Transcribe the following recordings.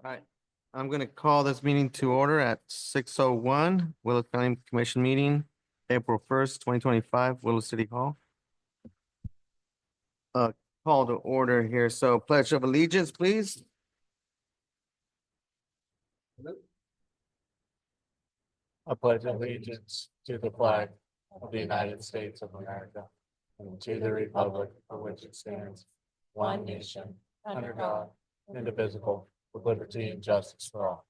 All right, I'm going to call this meeting to order at 6:01, Willow County Commission meeting, April 1st, 2025, Willow City Hall. Call to order here. So pledge of allegiance, please. I pledge allegiance to the flag of the United States of America and to the republic for which it stands, one nation, under God, indivisible, with liberty and justice for all.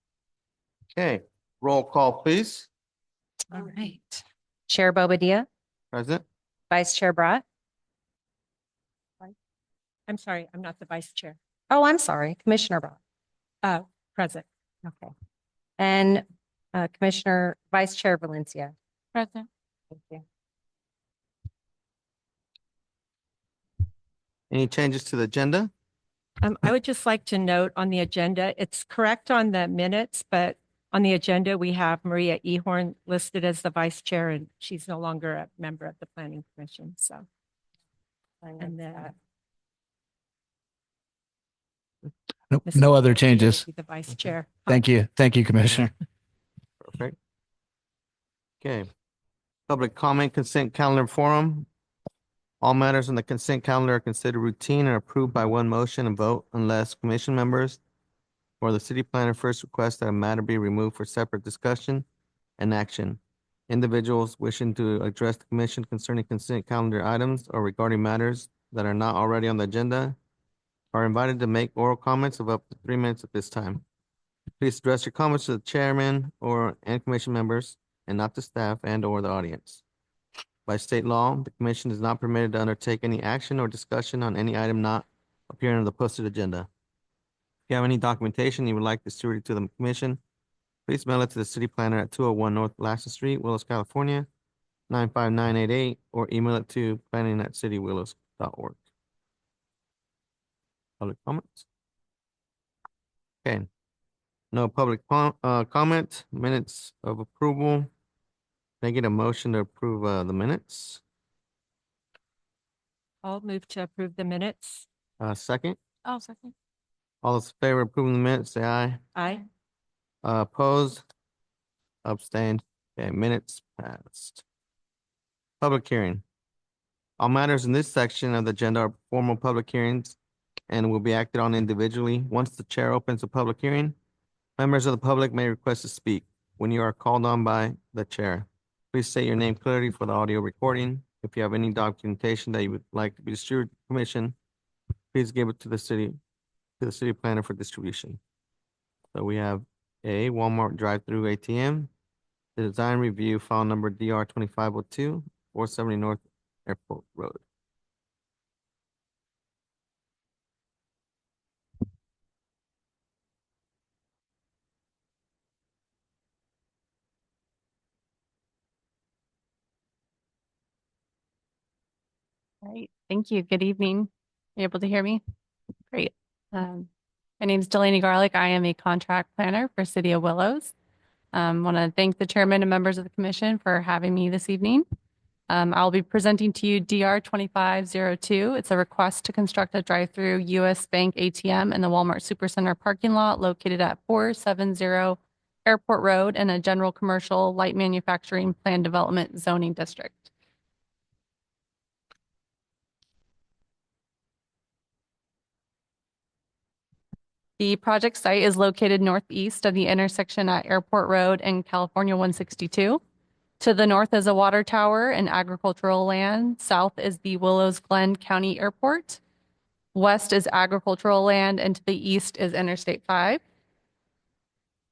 Okay, roll call, please. All right. Chair Bobadilla, Present. Vice Chair Brat. I'm sorry, I'm not the vice chair. Oh, I'm sorry, Commissioner Brat. Present. Okay. And Commissioner Vice Chair Valencia. Present. Thank you. Any changes to the agenda? I would just like to note on the agenda, it's correct on the minutes, but on the agenda, we have Maria Ehorn listed as the vice chair, and she's no longer a member of the planning commission, so. And that. No other changes. The vice chair. Thank you. Thank you, Commissioner. Perfect. Okay. Public comment consent calendar forum. All matters on the consent calendar are considered routine and approved by one motion and vote unless commission members or the city planner first request that a matter be removed for separate discussion and action. Individuals wishing to address the commission concerning consent calendar items or regarding matters that are not already on the agenda are invited to make oral comments of up to 3 minutes at this time. Please address your comments to the chairman and commission members and not to staff and or the audience. By state law, the commission is not permitted to undertake any action or discussion on any item not appearing on the posted agenda. If you have any documentation you would like distributed to the commission, please mail it to the city planner at 201 North Lasson Street, Willows, California, 95988, or email it to planning@citywillows.org. Public comments? Okay. No public comment, minutes of approval. Can I get a motion to approve the minutes? I'll move to approve the minutes. Second, Oh, second. all those in favor of approving the minutes, say aye. Aye. Opposed? Abstained? Okay, minutes passed. Public hearing. All matters in this section of the agenda are formal public hearings and will be acted on individually. Once the chair opens the public hearing, members of the public may request to speak when you are called on by the chair. Please state your name clearly for the audio recording. If you have any documentation that you would like to be distributed to the commission, please give it to the city planner for distribution. So we have a Walmart drive-through ATM, the design review file number DR 2502, 470 North Airport Road. All right, thank you. Good evening. Are you able to hear me? Great. My name is Delaney Garlick. I am a contract planner for City of Willows. Want to thank the chairman and members of the commission for having me this evening. I'll be presenting to you DR 2502. It's a request to construct a drive-through US Bank ATM in the Walmart Supercenter parking lot located at 470 Airport Road in a general commercial light manufacturing plan development zoning district. The project site is located northeast of the intersection at Airport Road and California 162. To the north is a water tower and agricultural land. South is the Willows Glen County Airport. West is agricultural land, and to the east is Interstate 5.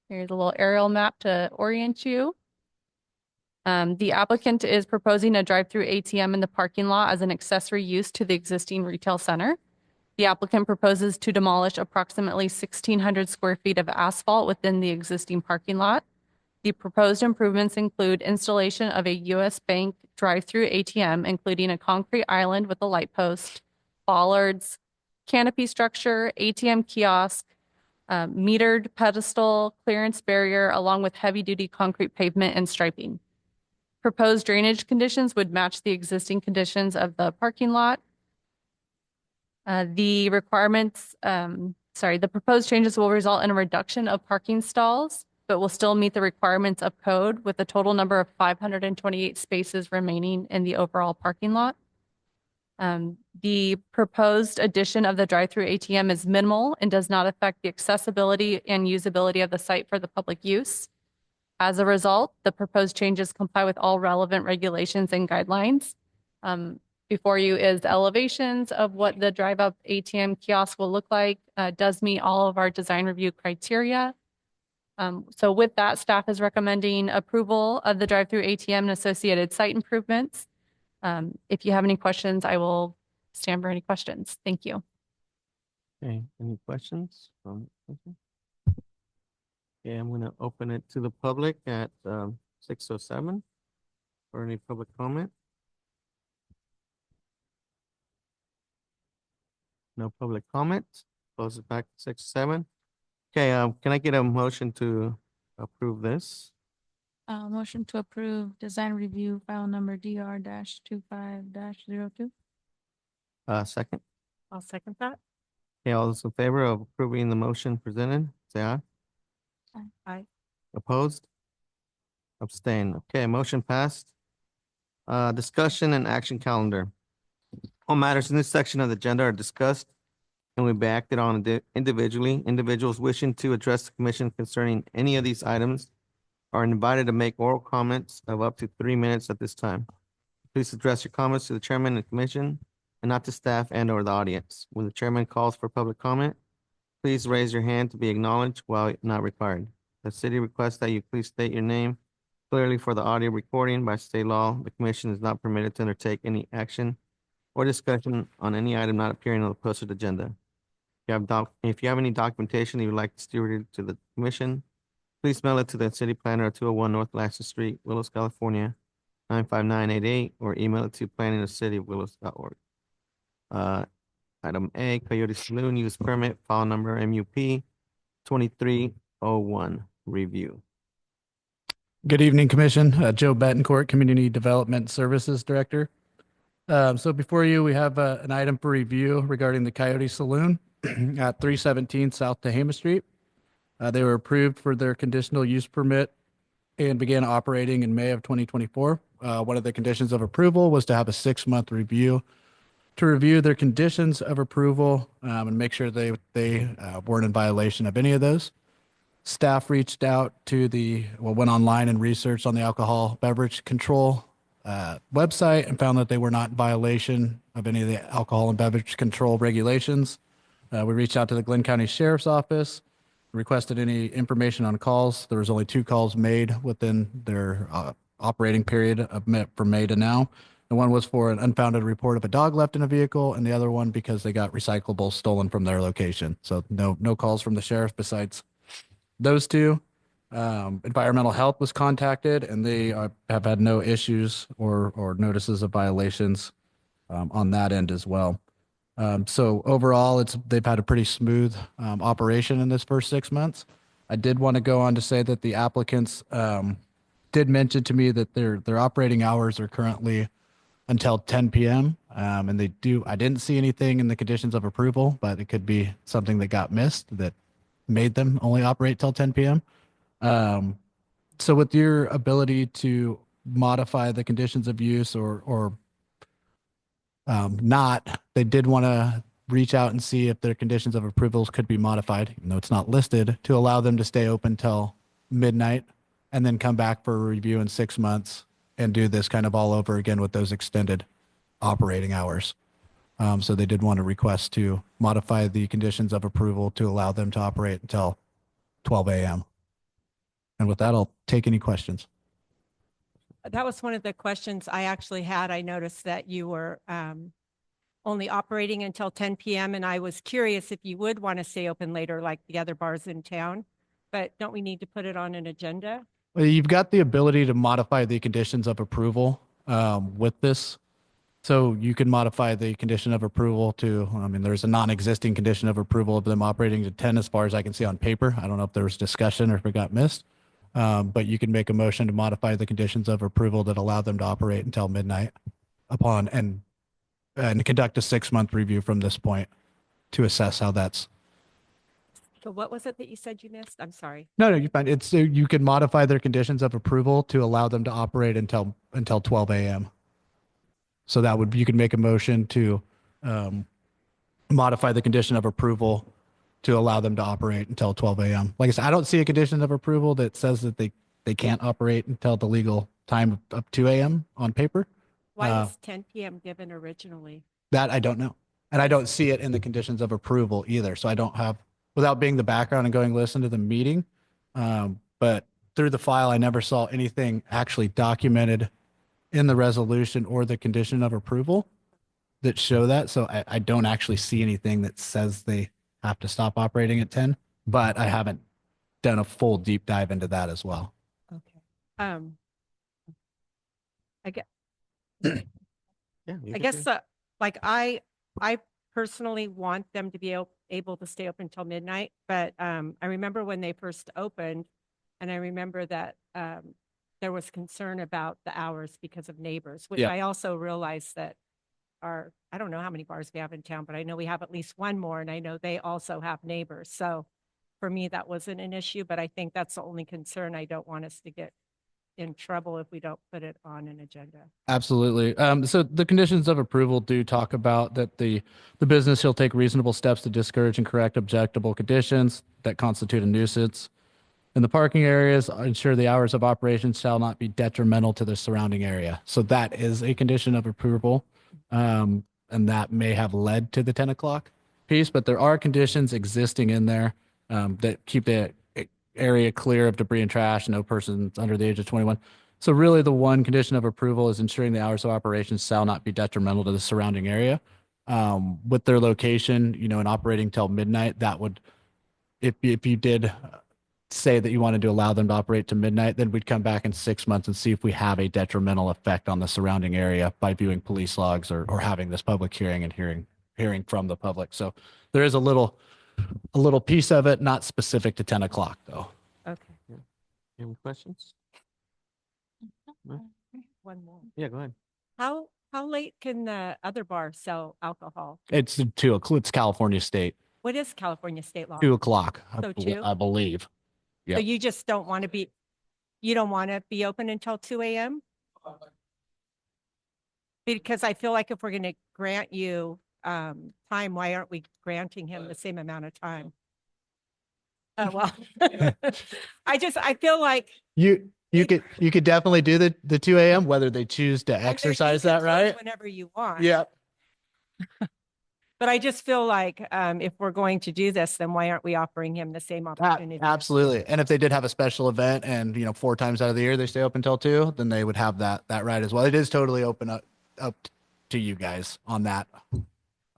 Here's a little aerial map to orient you. The applicant is proposing a drive-through ATM in the parking lot as an accessory use to the existing retail center. The applicant proposes to demolish approximately 1,600 square feet of asphalt within the existing parking lot. The proposed improvements include installation of a US Bank drive-through ATM, including a concrete island with a light post, bollards, canopy structure, ATM kiosk, metered pedestal, clearance barrier, along with heavy-duty concrete pavement and striping. Proposed drainage conditions would match the existing conditions of the parking lot. The requirements the proposed changes will result in a reduction of parking stalls, but will still meet the requirements of code with a total number of 528 spaces remaining in the overall parking lot. The proposed addition of the drive-through ATM is minimal and does not affect the accessibility and usability of the site for the public use. As a result, the proposed changes comply with all relevant regulations and guidelines. Before you is elevations of what the drive-up ATM kiosk will look like, does meet all of our design review criteria. So with that, staff is recommending approval of the drive-through ATM and associated site improvements. If you have any questions, I will stand for any questions. Thank you. Okay, any questions? Okay, I'm gonna open it to the public at 6:07 for any public comment. No public comments. Close it back to 6:07. Okay, can I get a motion to approve this? Motion to approve design review file number DR-25-02. Second. I'll second that. Okay, all those in favor of approving the motion presented, say aye. Aye. Opposed? Abstain. Okay, motion passed. Discussion and action calendar. All matters in this section of the agenda are discussed and will be acted on individually. Individuals wishing to address the commission concerning any of these items are invited to make oral comments of up to 3 minutes at this time. Please address your comments to the chairman and commission and not to staff and or the audience. When the chairman calls for public comment, please raise your hand to be acknowledged while not required. The city requests that you please state your name clearly for the audio recording. By state law, the commission is not permitted to undertake any action or discussion on any item not appearing on the posted agenda. If you have any documentation you would like to steward to the commission, please mail it to the city planner at 201 North Lasseter Street, Willows, California, 95988, or email it to planning@cityofwillows.org. Item A, Coyote Saloon use permit, file number MUP 2301, review. Good evening, Commission. Joe Betancourt, Community Development Services Director. So before you, we have an item for review regarding the Coyote Saloon at 317 South Tehama Street. They were approved for their conditional use permit and began operating in May of 2024. One of the conditions of approval was to have a 6-month review to review their conditions of approval and make sure they weren't in violation of any of those. Staff reached out to went online and researched on the alcohol beverage control website and found that they were not in violation of any of the alcohol and beverage control regulations. We reached out to the Glenn County Sheriff's Office, requested any information on calls. There was only 2 calls made within their operating period from May to now. The one was for an unfounded report of a dog left in a vehicle, and the other one because they got recyclables stolen from their location. So no calls from the sheriff besides those 2. Environmental health was contacted, and they have had no issues or notices of violations on that end as well. So overall, they've had a pretty smooth operation in this first 6 months. I did want to go on to say that the applicants did mention to me that their operating hours are currently until 10 p.m. And I didn't see anything in the conditions of approval, but it could be something that got missed that made them only operate till 10 p.m. So with your ability to modify the conditions of use or not, they did want to reach out and see if their conditions of approvals could be modified, even though it's not listed, to allow them to stay open till midnight and then come back for a review in 6 months and do this kind of all over again with those extended operating hours. So they did want to request to modify the conditions of approval to allow them to operate until 12 a.m. And with that, I'll take any questions. That was one of the questions I actually had. I noticed that you were only operating until 10 p.m. and I was curious if you would want to stay open later like the other bars in town. But don't we need to put it on an agenda? Well, you've got the ability to modify the conditions of approval with this. So you can modify the condition of approval to, there's a non-existing condition of approval of them operating to 10 as far as I can see on paper. I don't know if there was discussion or if it got missed. But you can make a motion to modify the conditions of approval that allow them to operate until midnight and conduct a 6-month review from this point to assess how that's So what was it that you said you missed? I'm sorry. No, you're fine. It's, you can modify their conditions of approval to allow them to operate until 12 a.m. So that would, you could make a motion to modify the condition of approval to allow them to operate until 12 a.m. Like I said, I don't see a condition of approval that says that they can't operate until the legal time of 2 a.m. on paper. Why Uh, was 10 p.m. given originally? That I don't know. And I don't see it in the conditions of approval either. So I don't have, without being the background and going listen to the meeting. But through the file, I never saw anything actually documented in the resolution or the condition of approval that show that. So I don't actually see anything that says they have to stop operating at 10, but I haven't done a full deep dive into that as well. Okay. I guess, Yeah. you I can guess, do- like I personally want them to be able to stay open until midnight, but I remember when they first opened, and I remember that there was concern about the hours because of neighbors, which Yeah. I also realized that I don't know how many bars we have in town, but I know we have at least one more, and I know they also have neighbors. So for me, that wasn't an issue, but I think that's the only concern. I don't want us to get in trouble if we don't put it on an agenda. Absolutely. So the conditions of approval do talk about that the business shall take reasonable steps to discourage and correct objectable conditions that constitute a nuisance. In the parking areas, ensure the hours of operation shall not be detrimental to the surrounding area. So that is a condition of approval. And that may have led to the 10 o'clock piece, but there are conditions existing in there that keep the area clear of debris and trash, no persons under the age of 21. So really the one condition of approval is ensuring the hours of operations shall not be detrimental to the surrounding area. With their location, and operating till midnight, that would, if you did say that you wanted to allow them to operate to midnight, then we'd come back in 6 months and see if we have a detrimental effect on the surrounding area by viewing police logs or having this public hearing and hearing from the public. So there is a little piece of it, not specific to 10 o'clock though. Okay. Any questions? One more. Yeah, go ahead. How late can the other bar sell alcohol? It's it's California State, What is California state law? 2 o'clock, So 2? I believe. So yeah. you just don't want to you don't want to be open until 2 a.m.? Because I feel like if we're going to grant you time, why aren't we granting him the same amount of time? Oh, well, I feel like. You could definitely do the 2 a.m. whether they choose to I mean, you exercise can that, close right? Whenever you want. Yeah. But I just feel like if we're going to do this, then why aren't we offering him the same opportunity? Absolutely. And if they did have a special event and, 4 times out of the year they stay open till 2, then they would have that right as well. It is totally open up to you guys on that. I'm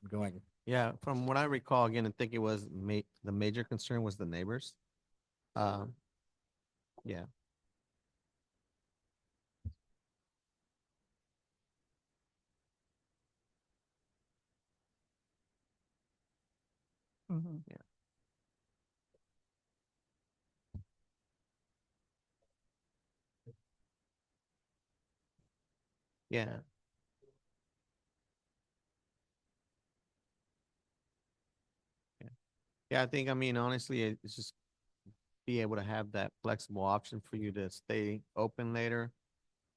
going. Yeah, from what I recall, again, I think it was the major concern was the neighbors. Yeah. Mhm. Yeah. Yeah, I think, honestly, it's just be able to have that flexible option for you to stay open later.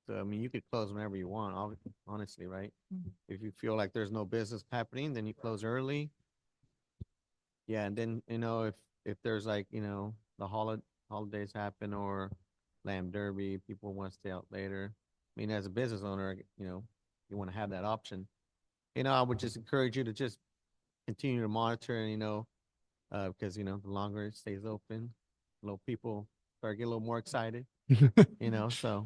So, you could close whenever you want, honestly, right? Mhm. If you feel like there's no business happening, then you close early. Yeah, and then, if there's like, the holidays happen or Lamb Derby, people want to stay out later. As a business owner, you want to have that option. I would just encourage you to just continue to monitor and, because, the longer it stays open, people start getting a little more excited, so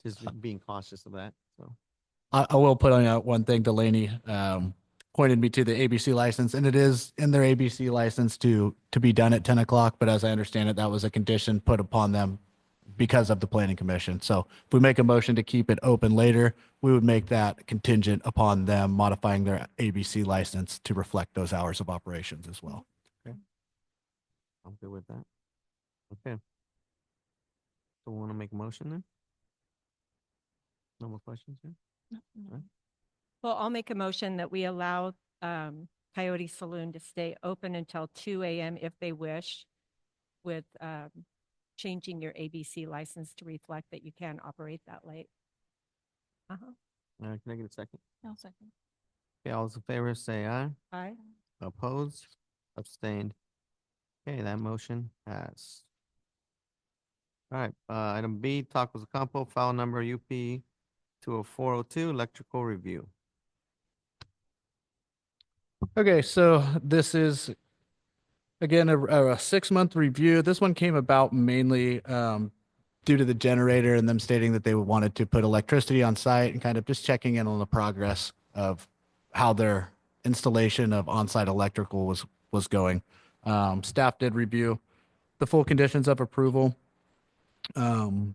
just being cautious of that. So, I will put on out one thing. Delaney pointed me to the ABC license, and it is in their ABC license to be done at 10 o'clock. But as I understand it, that was a condition put upon them because of the planning commission. So if we make a motion to keep it open later, we would make that contingent upon them modifying their ABC license to reflect those hours of operations as well. I'm good with that. Okay. So we want to make a motion then? No more questions here? Well, I'll make a motion that we allow Coyote Saloon to stay open until 2 a.m. if they wish, with changing your ABC license to reflect that you can operate that late. Uh-huh. Can I get a second? No second. Okay, all those in favor say aye. Aye. Opposed? Abstained? Okay, that motion passed. All right, item B, Tacos de Campo, file number UP 20402, electrical review. Okay, so this is again a 6-month review. This one came about mainly due to the generator and them stating that they wanted to put electricity on site and kind of just checking in on the progress of how their installation of on-site electrical was going. Staff did review the full conditions of approval. And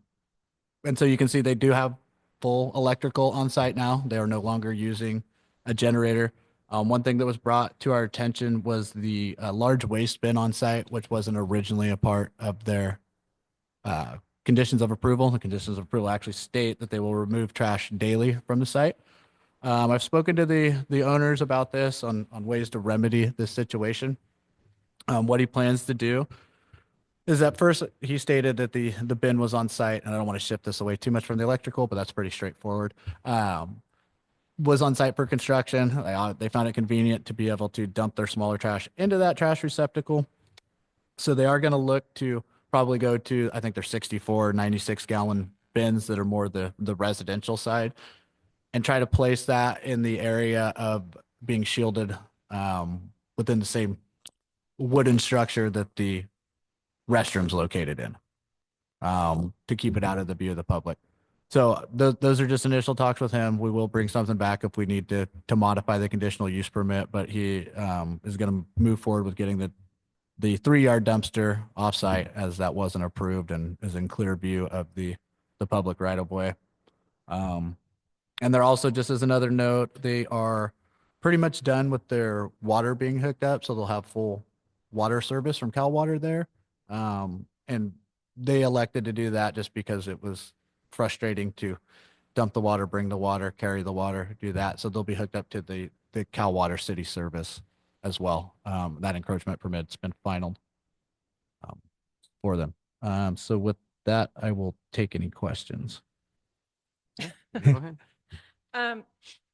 so you can see they do have full electrical on site now. They are no longer using a generator. One thing that was brought to our attention was the large waste bin on site, which wasn't originally a part of their conditions of approval. The conditions of approval actually state that they will remove trash daily from the site. I've spoken to the owners about this on ways to remedy this situation. What he plans to do is at first he stated that the bin was on site, and I don't want to shift this away too much from the electrical, but that's pretty straightforward. Was on site for construction. They found it convenient to be able to dump their smaller trash into that trash receptacle. So they are going to look to probably go to, I think they're 64, 96 gallon bins that are more the residential side, and try to place that in the area of being shielded within the same wooden structure that the restrooms located in, to keep it out of the view of the public. So those are just initial talks with him. We will bring something back if we need to modify the conditional use permit, but he is going to move forward with getting the 3-yard dumpster offsite, as that wasn't approved and is in clear view of the public right of way. And they're also, just as another note, they are pretty much done with their water being hooked up, so they'll have full water service from Cal Water there. And they elected to do that just because it was frustrating to dump the water, bring the water, carry the water, do that. So they'll be hooked up to the Cal Water City service as well. That encroachment permit's been finalized for them. So with that, I will take any questions. Go ahead.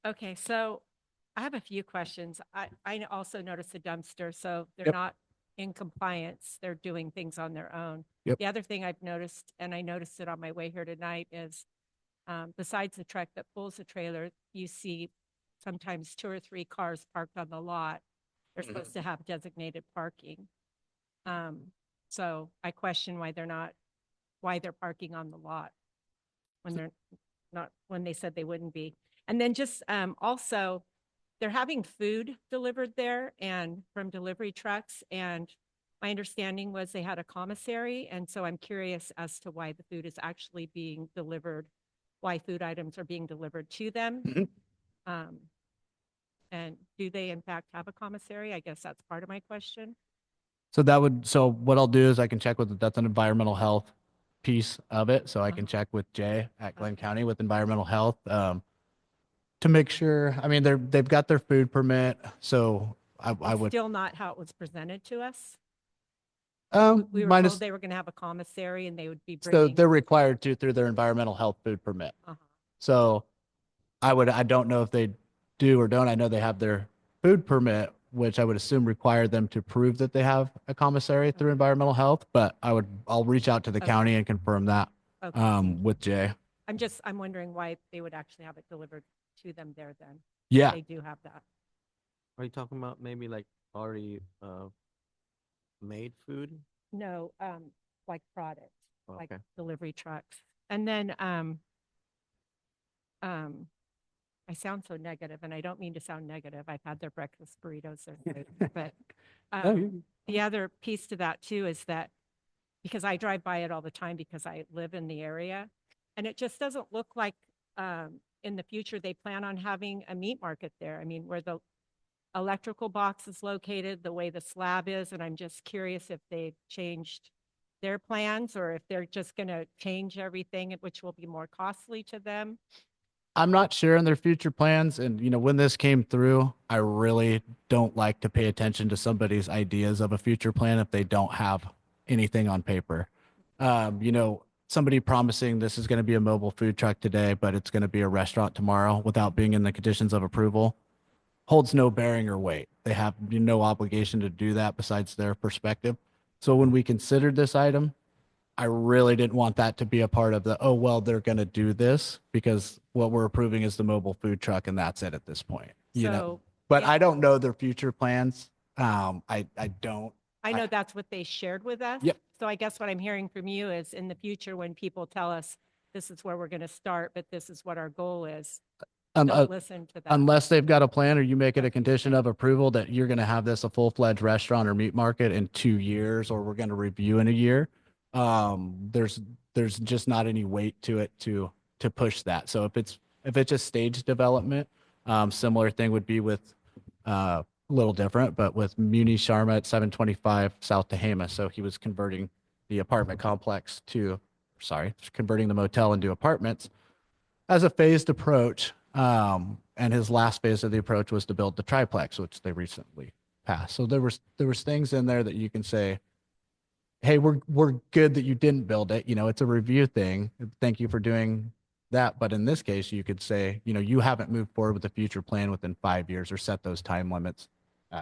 Okay, so I have a few questions. I also noticed the dumpster, so they're Yep. not in compliance. They're doing things on their own. Yep. The other thing I've noticed, and I noticed it on my way here tonight, is besides the truck that pulls the trailer, you see sometimes 2 or 3 cars parked on the lot. They're supposed to have designated parking. So I question why they're parking on the lot when they're not, when they said they wouldn't be. And then just also, they're having food delivered there and from delivery trucks. And my understanding was they had a commissary. And so I'm curious as to why the food is actually being delivered, why food items are being delivered to them. And do they in fact have a commissary? I guess that's part of my question. So what I'll do is I can check with, that's an environmental health piece of it. So I can check with Jay at Glenn County with environmental health, to make sure. I mean, they've got their food permit. So I It's would, still not how it was presented to us. We were minus, told they were going to have a commissary and they would be so bringing. they're required to through their environmental health food permit. Uh-huh. So I don't know if they do or don't. I know they have their food permit, which I would assume required them to prove that they have a commissary through environmental health, but I'll reach out to the Okay. county and confirm that, Okay. with Jay. I'm wondering why they would actually have it delivered to them there then. Yeah. They do have that. Are you talking about maybe like already made food? No, like product, like Okay. delivery trucks. And then, I sound so negative and I don't mean to sound negative. I've had their breakfast burritos, they're good. But the other piece to that too is that, because I drive by it all the time because I live in the area, and it just doesn't look like in the future they plan on having a meat market there. I mean, where the electrical box is located, the way the slab is, and I'm just curious if they've changed their plans or if they're just going to change everything, which will be more costly to them. I'm not sure in their future plans. And, when this came through, I really don't like to pay attention to somebody's ideas of a future plan if they don't have anything on paper. Somebody promising this is going to be a mobile food truck today, but it's going to be a restaurant tomorrow without being in the conditions of approval holds no bearing or weight. They have no obligation to do that besides their perspective. So when we considered this item, I really didn't want that to be a part of the, oh, well, they're going to do this because what we're approving is the mobile food truck and that's it at this point, So But yeah. I don't know their future plans. I don't. I know that's what they shared with us. Yep. So I guess what I'm hearing from you is in the future, when people tell us this is where we're going to start, but this is what our goal is, don't listen to that. Unless they've got a plan or you make it a condition of approval that you're going to have this a full-fledged restaurant or meat market in 2 years, or we're going to review in a year. There's just not any weight to it to push that. So if it's just stage development, similar thing would be with a little different, but with Muni Sharma at 725 South Tehama. So he was converting the apartment complex converting the motel into apartments as a phased approach. And his last phase of the approach was to build the triplex, which they recently passed. So there was things in there that you can say, hey, we're good that you didn't build it. It's a review thing. Thank you for doing that. But in this case, you could say, you haven't moved forward with the future plan within 5 years or set those time limits.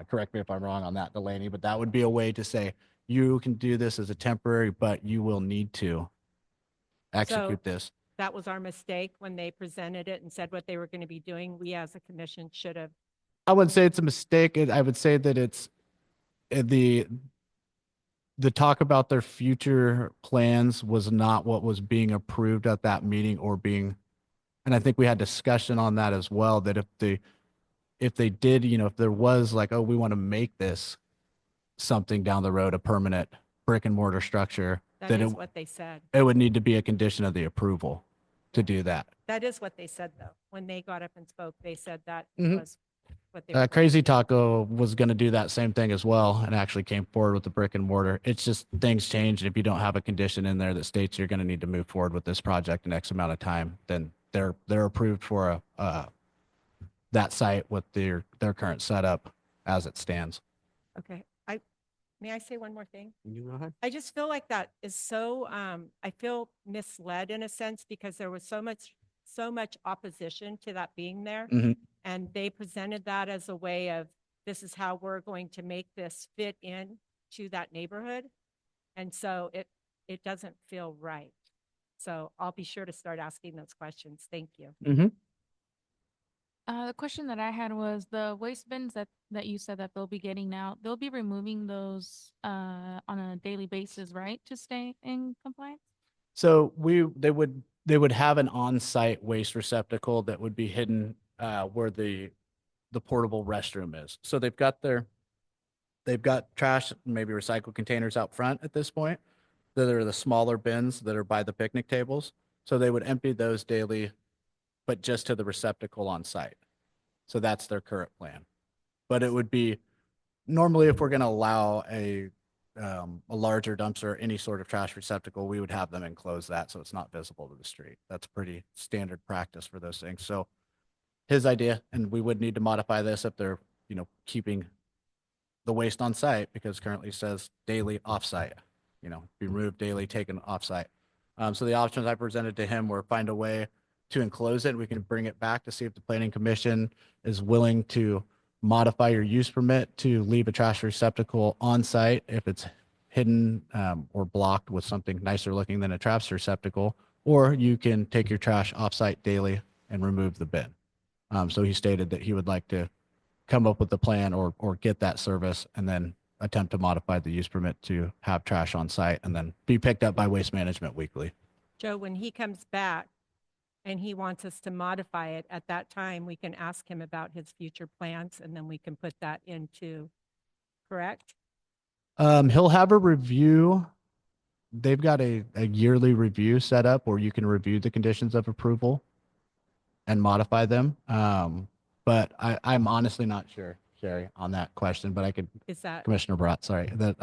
Correct me if I'm wrong on that, Delaney, but that would be a way to say you can do this as a temporary, but you will need to execute this. That was our mistake when they presented it and said what they were going to be doing. We as a commission should have. I wouldn't say it's a mistake. I would say that it's the talk about their future plans was not what was being approved at that meeting and I think we had discussion on that as well, that if they did, if there was like, oh, we want to make this something down the road, a permanent brick and mortar structure, That is what they said. it would need to be a condition of the approval to do that. That is what they said, though. When they got up and spoke, they said that Mhm. was what they were. Crazy Taco was going to do that same thing as well and actually came forward with the brick and mortar. It's just things change. And if you don't have a condition in there that states you're going to need to move forward with this project in X amount of time, then they're approved for that site with their current setup as it stands. Okay. May I say one more thing? You go ahead. I just feel like that is so, I feel misled in a sense because there was so much opposition to that being there. Mhm. And they presented that as a way of, this is how we're going to make this fit in to that neighborhood. And so it doesn't feel right. So I'll be sure to start asking those questions. Thank you. Mm-hmm. The question that I had was the waste bins that you said that they'll be getting now, they'll be removing those on a daily basis, right? To stay in compliance? So they would have an on-site waste receptacle that would be hidden where the portable restroom is. So they've got trash, maybe recycle containers out front at this point. That are the smaller bins that are by the picnic tables. So they would empty those daily, but just to the receptacle on site. So that's their current plan. But it would be normally if we're going to allow a larger dumpster, any sort of trash receptacle, we would have them enclose that so it's not visible to the street. That's pretty standard practice for those things. So his idea, and we would need to modify this if they're, keeping the waste on site because currently says daily off-site, be removed daily, taken off-site. So the options I presented to him were find a way to enclose it. We can bring it back to see if the planning commission is willing to modify your use permit to leave a trash receptacle on site if it's hidden or blocked with something nicer looking than a trash receptacle, or you can take your trash off-site daily and remove the bin. So he stated that he would like to come up with the plan or get that service and then attempt to modify the use permit to have trash on site and then be picked up by Waste Management weekly. Joe, when he comes back and he wants us to modify it, at that time, we can ask him about his future plans and then we can put that into, correct? He'll have a review. They've got a yearly review set up where you can review the conditions of approval and modify them. But I'm honestly not sure, Sherry, on that question, but I could, Is that, Commissioner Brat, sorry, no,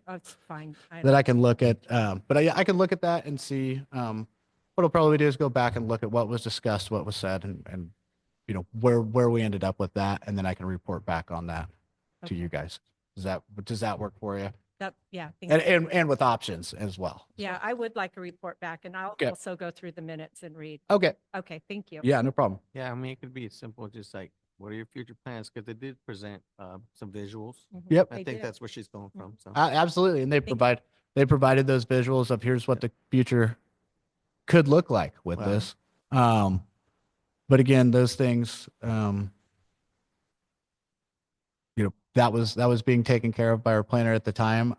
it's fine. that I can look at. But I can look at that and see what I'll probably do is go back and look at what was discussed, what was said, and where we ended up with that, and then I can report back on that to Okay. you guys. Does that work for you? Yeah. thank And you. and with options as well. Yeah, I would like a report back and I'll Okay. also go through the minutes and read. Okay. Okay, thank you. Yeah, no problem. Yeah, I mean, it could be simple, just like, what are your future plans? Because they did present some visuals. Mhm. Yep. I They think did. that's where she's going from, so. Absolutely. And you. they provided those visuals of here's what the future could look like with Wow. this. But again, those things, that was being taken care of by our planner at the time.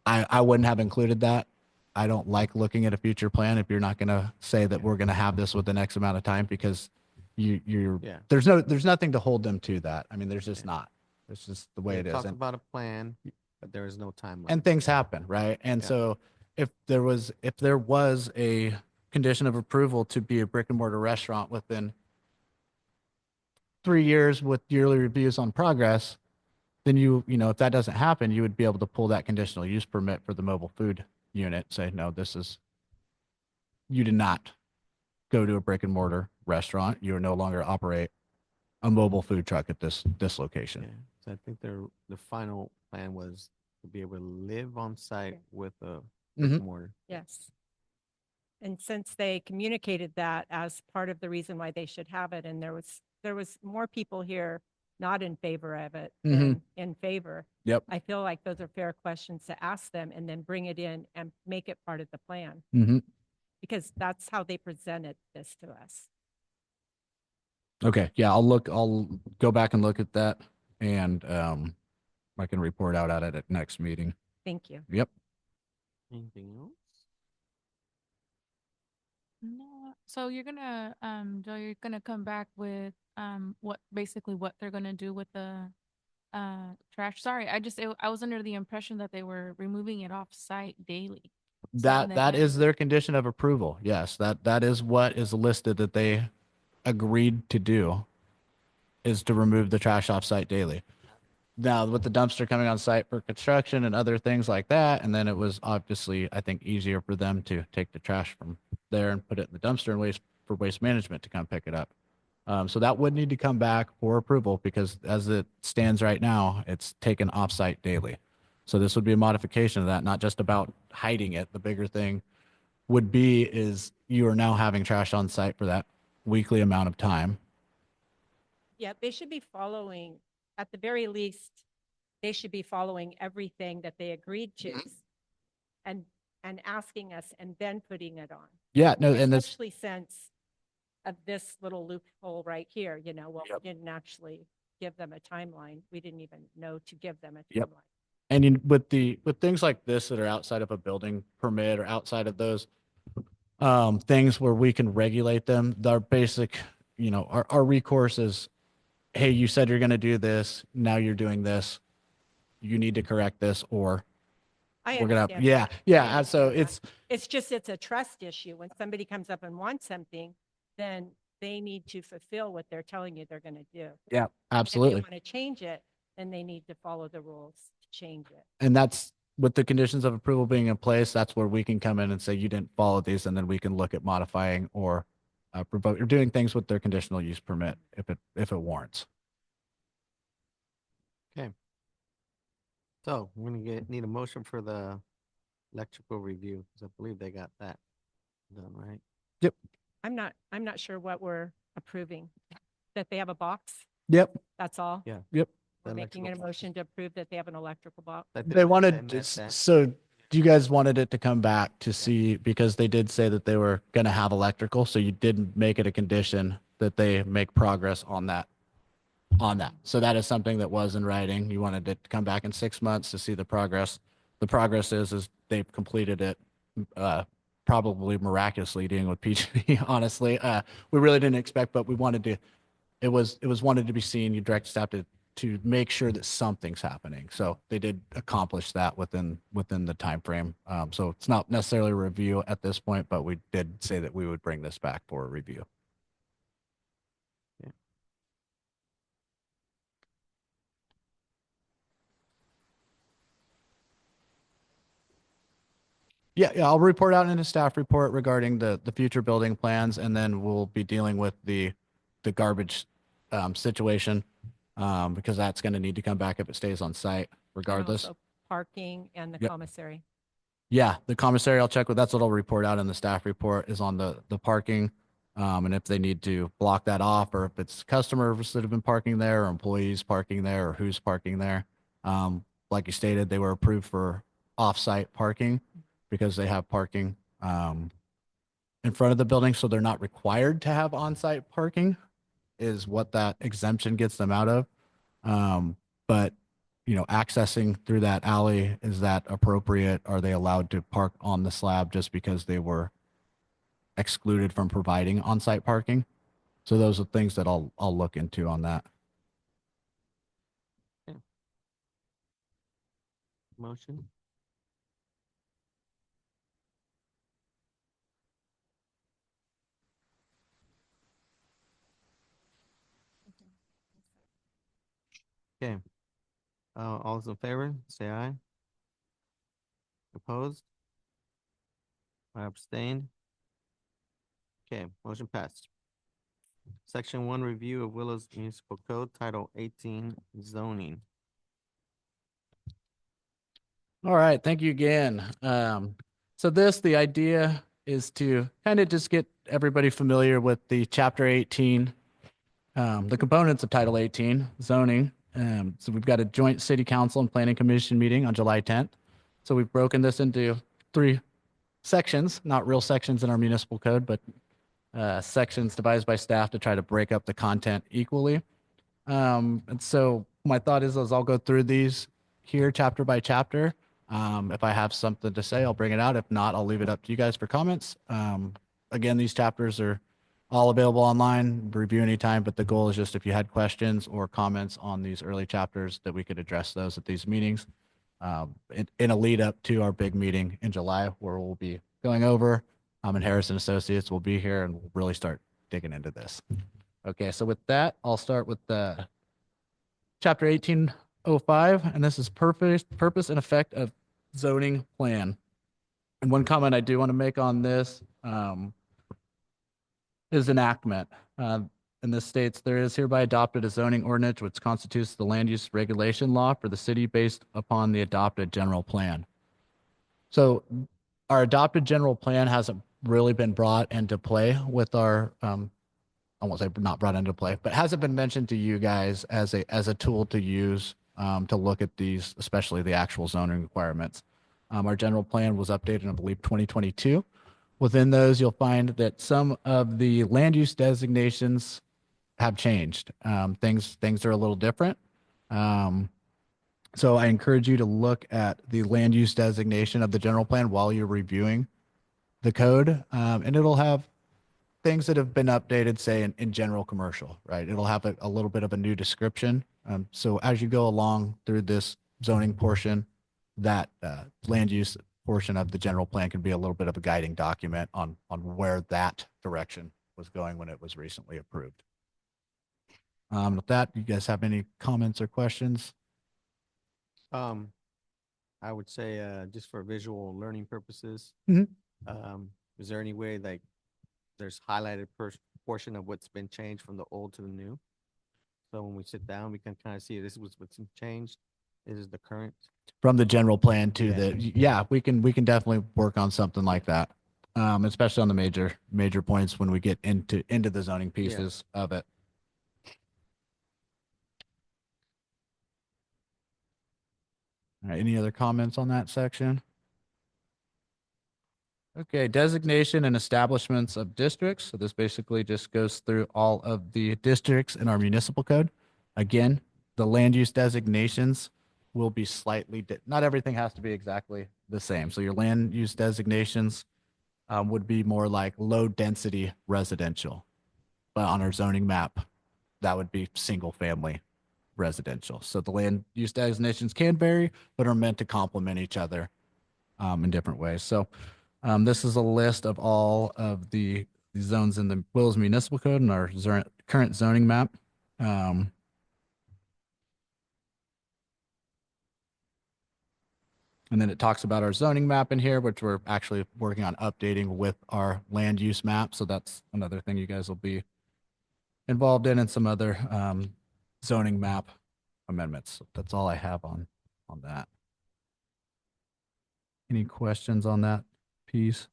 I wouldn't have included that. I don't like looking at a future plan if you're not going to say that we're going to have this within X amount of time, because you're Yeah. there's nothing to hold them to that. I mean, there's just Yeah. not. It's just the way They it is. talked And, about a plan, but there is no timeline. and things happen, right? And Yeah. so if there was a condition of approval to be a brick and mortar restaurant within 3 years with yearly reviews on progress, then if that doesn't happen, you would be able to pull that conditional use permit for the mobile food unit, say, no, you did not go to a brick and mortar restaurant. You are no longer operate a mobile food truck at this Yeah, location. so I think the final plan was to be able to live on site Okay. with a Mhm. brick and mortar. Yes. And since they communicated that as part of the reason why they should have it, and there was more people here not in favor of it Mhm. than in favor. Yep. I feel like those are fair questions to ask them and then bring it in and make it part of the plan, Hmm. because that's how they presented this to us. Okay. Yeah. I'll go back and look at that, and I can report out at it next meeting. Thank you. Yep. Anything else? No, so you're gonna, Joe, you're gonna come back with, what they're gonna do with the, trash. Sorry, I was under the impression that they were removing it off site daily. Something That is they- their condition of approval. Yes, that is what is listed that they agreed to do, is to remove the trash off site daily. Now, with the dumpster coming on site for construction and other things like that, and then it was obviously, I think, easier for them to take the trash from there and put it in the dumpster and waste management to come pick it up. So that would need to come back for approval, because as it stands right now, it's taken off site daily. So this would be a modification of that, not just about hiding it. The bigger thing would be is you are now having trash on site for that weekly amount of time. Yeah, they should be following, at the very least, they should be following everything that they agreed to and asking us and then putting it on. Yeah, no, and this, Especially since of this little loophole right here, well, Yep. we didn't actually give them a timeline. We didn't even know to give them a Yep. timeline. and with things like this that are outside of a building permit or outside of those things where we can regulate them, our basic, our recourse is, hey, you said you're going to do this, now you're doing this, you need to correct this, or I we're gonna understand. yeah. And so understand it's a trust issue. When somebody comes up and wants something, then they need to fulfill what they're telling you they're going to do. yeah, If absolutely. they want to change it, then they need to follow the rules to change it. And that's with the conditions of approval being in place, that's where we can come in and say you didn't follow these, and then we can look at modifying or or doing things with their conditional use permit if it warrants. So we're gonna need a motion for the electrical review, because I believe they got that done, right? I'm not sure what we're approving. That they have a box, Yep. that's all? Yeah. Yep. We're The making a electrical- motion to approve that they have an electrical box. I They think wanted met that. so you guys wanted it to come back to see, because they did say that they were going to have electrical, so you didn't make it a condition that they make progress on that. So that is something that was in writing. You wanted it to come back in 6 months to see the progress. The progress is they've completed it, probably miraculously, dealing with PG. Honestly, we really didn't expect, but we wanted to. It was wanted to be seen. You direct staff to make sure that something's happening. So they did accomplish that within the time frame. So it's not necessarily a review at this point, but we did say that we would bring this back for a review. Yeah, I'll report out in a staff report regarding the future building plans, and then we'll be dealing with the garbage situation, because that's going to need to come back if it stays on site And regardless. also parking and the Yep. commissary. Yeah, the commissary, I'll check with, that's what I'll report out in the staff report is on the parking. And if they need to block that off, or if it's customers that have been parking there or employees parking there or who's parking there. Like you stated, they were approved for off-site parking because they have parking in front of the building, so they're not required to have on-site parking is what that exemption gets them out of. But accessing through that alley, is that appropriate? Are they allowed to park on the slab just because they were excluded from providing on-site parking? So those are things that I'll look into on that. Motion? Okay. All those in favor, say aye. Opposed? I abstained. Okay, motion passed. Section 1, review of Willows Municipal Code, Title 18, zoning. All right, thank you again. So the idea is to kind of just get everybody familiar with the Chapter 18, the components of Title 18, zoning. So we've got a joint city council and planning commission meeting on July 10th. So we've broken this into 3 sections, not real sections in our municipal code, but sections devised by staff to try to break up the content equally. And so my thought is I'll go through these here chapter by chapter. If I have something to say, I'll bring it out. If not, I'll leave it up to you guys for comments. Again, these chapters are all available online, review anytime, but the goal is just if you had questions or comments on these early chapters that we could address those at these meetings. In a lead up to our big meeting in July where we'll be going over, and Harrison Associates will be here and we'll really start digging into this. Okay, so with that, I'll start with the chapter 1805, and this is purpose and effect of zoning plan. And one comment I do want to make on this is enactment. And this states there is hereby adopted a zoning ordinance which constitutes the land use regulation law for the city based upon the adopted general plan. So our adopted general plan hasn't really been brought into play with our, I won't say not brought into play, but hasn't been mentioned to you guys as a tool to use to look at these, especially the actual zoning requirements. Our general plan was updated, I believe, 2022. Within those, you'll find that some of the land use designations have changed. Things are a little different. So I encourage you to look at the land use designation of the general plan while you're reviewing the code. And it'll have things that have been updated, say in general commercial, right? It'll have a little bit of a new description. So as you go along through this zoning portion, that land use portion of the general plan can be a little bit of a guiding document on where that direction was going when it was recently approved. With that, you guys have any comments or questions? I would say, just for visual learning purposes. Mhm. Is there any way like there's highlighted portion of what's been changed from the old to the new? So when we sit down, we can kind of see this was what's changed. This is the current. From the general plan to Yeah. we can definitely work on something like that. Especially on the major points when we get into the zoning pieces of it. All right, any other comments on that section? Okay, designation and establishments of districts. So this basically just goes through all of the districts in our municipal code. Again, the land use designations will be slightly, not everything has to be exactly the same. So your land use designations would be more like low density residential. But on our zoning map, that would be single family residential. So the land use designations can vary, but are meant to complement each other in different ways. So this is a list of all of the zones in the Willows Municipal Code and our current zoning map. And then it talks about our zoning map in here, which we're actually working on updating with our land use map. So that's another thing you guys will be involved in, and some other zoning map amendments. That's all I have on that. Any questions on that piece?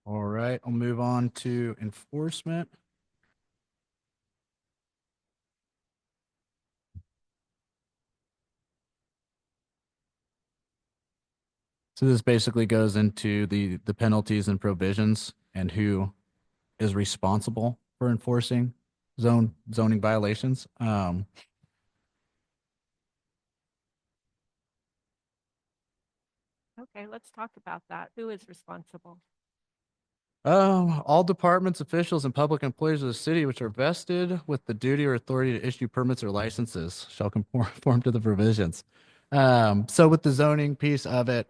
All right, I'll move on to enforcement. So this basically goes into the penalties and provisions and who is responsible for enforcing zoning violations. Okay, let's talk about that. Who is responsible? All departments, officials, and public employees of the city which are vested with the duty or authority to issue permits or licenses shall conform to the provisions. So with the zoning piece of it,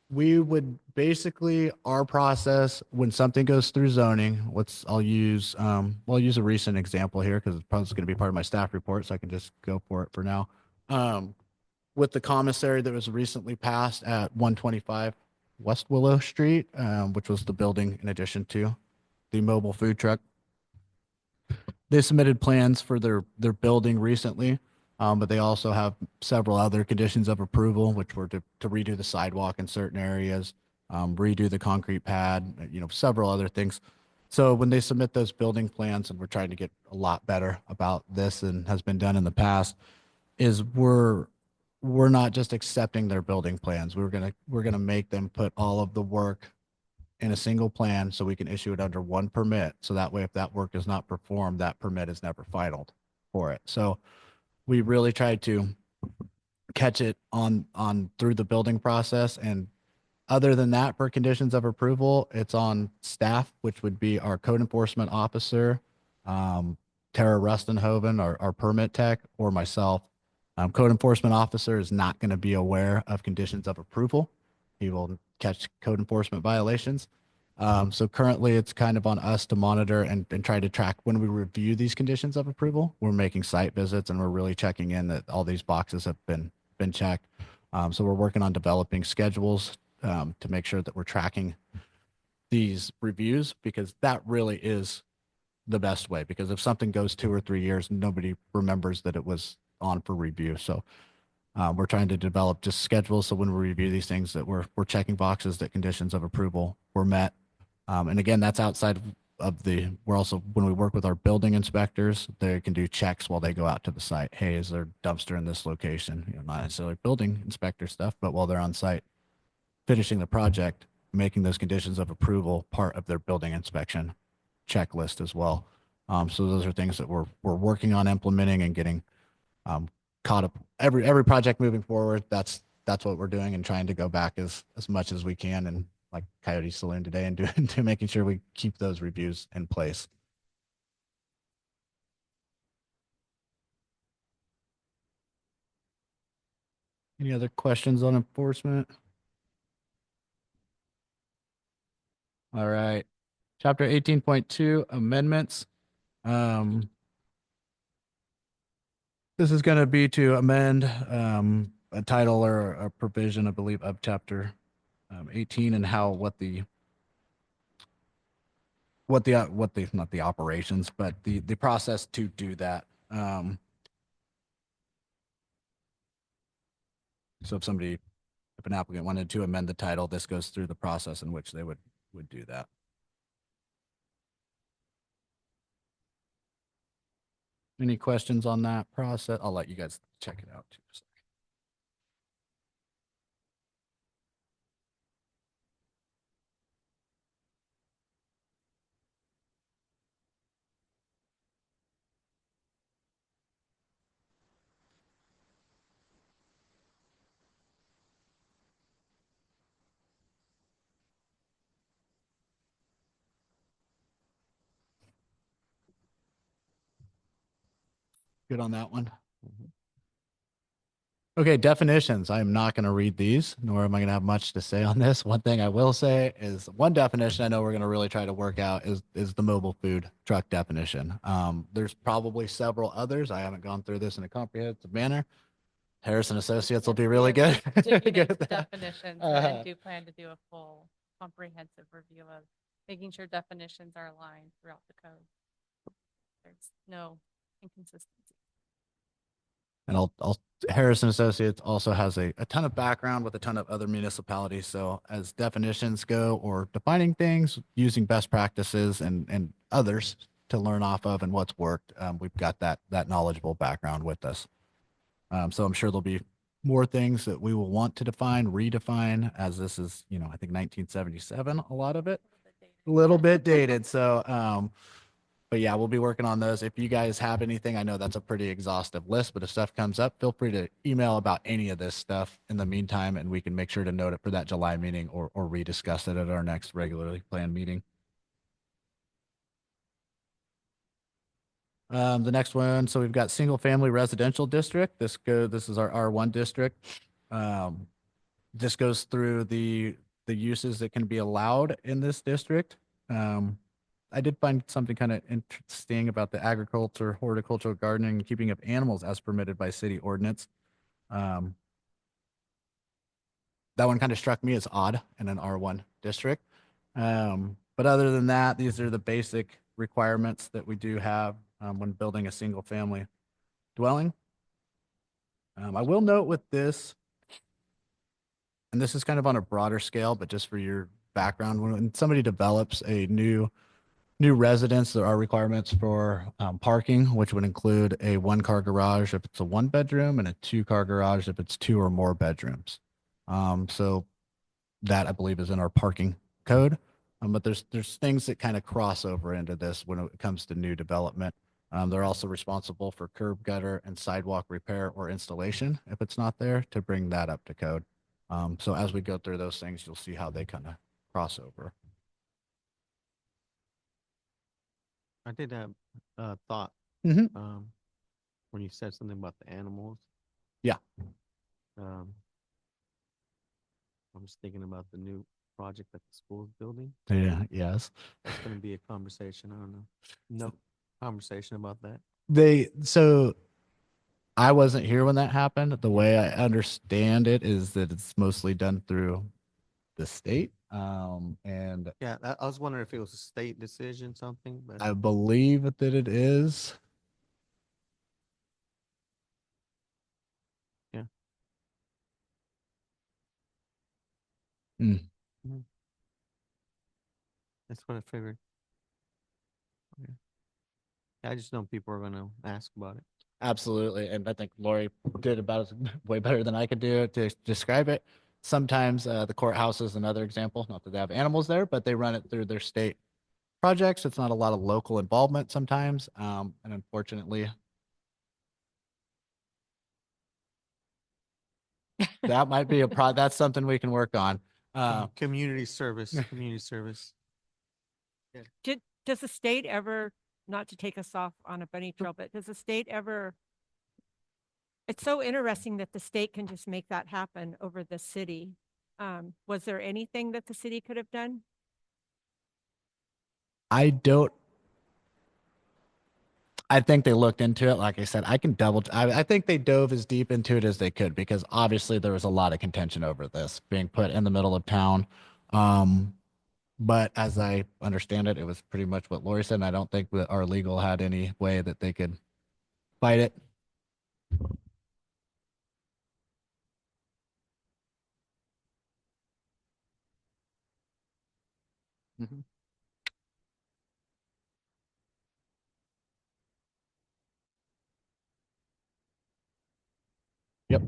we would basically, our process when something goes through zoning, I'll use a recent example here because it's probably going to be part of my staff report, so I can just go for it for now. With the commissary that was recently passed at 125 West Willow Street, which was the building in addition to the mobile food truck. They submitted plans for their building recently, but they also have several other conditions of approval, which were to redo the sidewalk in certain areas, redo the concrete pad, several other things. So when they submit those building plans, and we're trying to get a lot better about this than has been done in the past, is we're not just accepting their building plans. We're gonna make them put all of the work in a single plan so we can issue it under one permit. So that way, if that work is not performed, that permit is never finalized for it. So we really tried to catch it on through the building process. And other than that, for conditions of approval, it's on staff, which would be our code enforcement officer, Tara Rustenhoven, our permit tech, or myself. Code enforcement officer is not going to be aware of conditions of approval. He will catch code enforcement violations. So currently it's kind of on us to monitor and try to track when we review these conditions of approval. We're making site visits and we're really checking in that all these boxes have been checked. So we're working on developing schedules to make sure that we're tracking these reviews, because that really is the best way. Because if something goes 2 or 3 years, nobody remembers that it was on for review. So we're trying to develop just schedules so when we review these things that we're checking boxes that conditions of approval were met. And again, that's outside of we're also, when we work with our building inspectors, they can do checks while they go out to the site. Hey, is there a dumpster in this location? Not necessarily building inspector stuff, but while they're on site finishing the project, making those conditions of approval part of their building inspection checklist as well. So those are things that we're working on implementing and getting caught up. Every project moving forward, that's what we're doing, and trying to go back as much as we can, and like Coyote Saloon today, and to making sure we keep those reviews in place. Any other questions on enforcement? All right. Chapter 18.2 amendments. This is going to be to amend a title or a provision, I believe, of chapter 18, and how what the not the operations, but the process to do that. So if an applicant wanted to amend the title, this goes through the process in which they would do that. Any questions on that process? I'll let you guys check it out too. Good on that one. Okay, definitions. I'm not going to read these, nor am I going to have much to say on this. One thing I will say is one definition I know we're going to really try to work out is the mobile food truck definition. There's probably several others. I haven't gone through this in a comprehensive manner. Harrison Associates will be really good. Good at that. Definitions, Uh, and I do plan to do a full comprehensive review of making sure definitions are aligned throughout the code. There's no inconsistency. And Harrison Associates also has a ton of background with a ton of other municipalities. So as definitions go or defining things, using best practices and others to learn off of and what's worked, we've got that knowledgeable background with us. So I'm sure there'll be more things that we will want to define, redefine, as this is, I think 1977, a lot of it, a little bit dated. So, but yeah, we'll be working on those. If you guys have anything, I know that's a pretty exhaustive list, but if stuff comes up, feel free to email about any of this stuff in the meantime, and we can make sure to note it for that July meeting or rediscuss it at our next regularly planned meeting. The next one, so we've got single family residential district. This is our R1 district. This goes through the uses that can be allowed in this district. I did find something kind of interesting about the agriculture, horticultural gardening, and keeping of animals as permitted by city ordinance. That one kind of struck me as odd in an R1 district. But other than that, these are the basic requirements that we do have when building a single family dwelling. I will note with this, and this is kind of on a broader scale, but just for your background, when somebody develops a new residence, there are requirements for parking, which would include a 1-car garage if it's a 1-bedroom and a 2-car garage if it's 2 or more bedrooms. So that I believe is in our parking code. But there's things that kind of cross over into this when it comes to new development. They're also responsible for curb, gutter, and sidewalk repair or installation if it's not there to bring that up to code. So as we go through those things, you'll see how they kind of cross over. I did have a thought, Mhm. when you said something about the animals. Yeah. I'm just thinking about the new project that the school's building. Yeah. Yes. That's gonna be a conversation. I don't know. No conversation about that. So I wasn't here when that happened. The way I understand it is that it's mostly done through the state. And Yeah, I was wondering if it was a state decision, something, but I believe that it is. Yeah. Mm. that's what I figured. Okay. I just know people are gonna ask about it. Absolutely. And I think Lori did about as way better than I could do to describe it. Sometimes the courthouse is another example. Not that they have animals there, but they run it through their state projects. It's not a lot of local involvement sometimes. And unfortunately, that might be that's something we can work on. Community service, community service. Does the state ever, not to take us off on a bunny trail, but does the state ever? It's so interesting that the state can just make that happen over the city. Was there anything that the city could have done? I think they looked into it. Like I said, I think they dove as deep into it as they could because obviously there was a lot of contention over this being put in the middle of town. But as I understand it, it was pretty much what Lori said. And I don't think that our legal had any way that they could fight it. Mhm. Yep.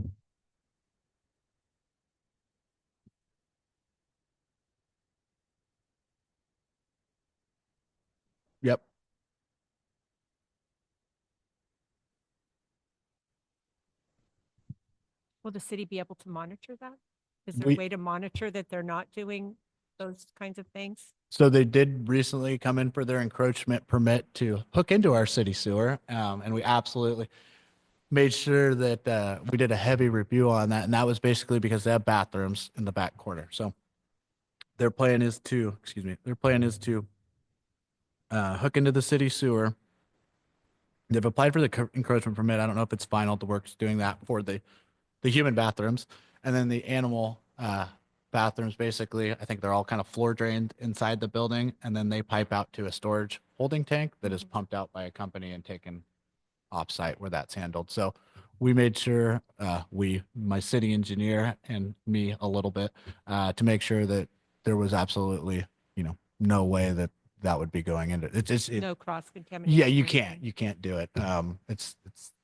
Yep. Will the city be able to monitor that? Is there We- a way to monitor that they're not doing those kinds of things? So they did recently come in for their encroachment permit to hook into our city sewer. And we absolutely, made sure that we did a heavy review on that, and that was basically because they have bathrooms in the back corner. So their plan is to, excuse me, their plan is to hook into the city sewer. They've applied for the encroachment permit. I don't know if it's final. The work's doing that for the human bathrooms, and then the animal bathrooms. Basically, I think they're all kind of floor drained inside the building, and then they pipe out to a storage holding tank that is pumped out by a company and taken offsite where that's handled. So we made sure, my city engineer and me a little bit, to make sure that there was absolutely, no way that that would be going into it. No cross contamination. Yeah, you can't do it. It's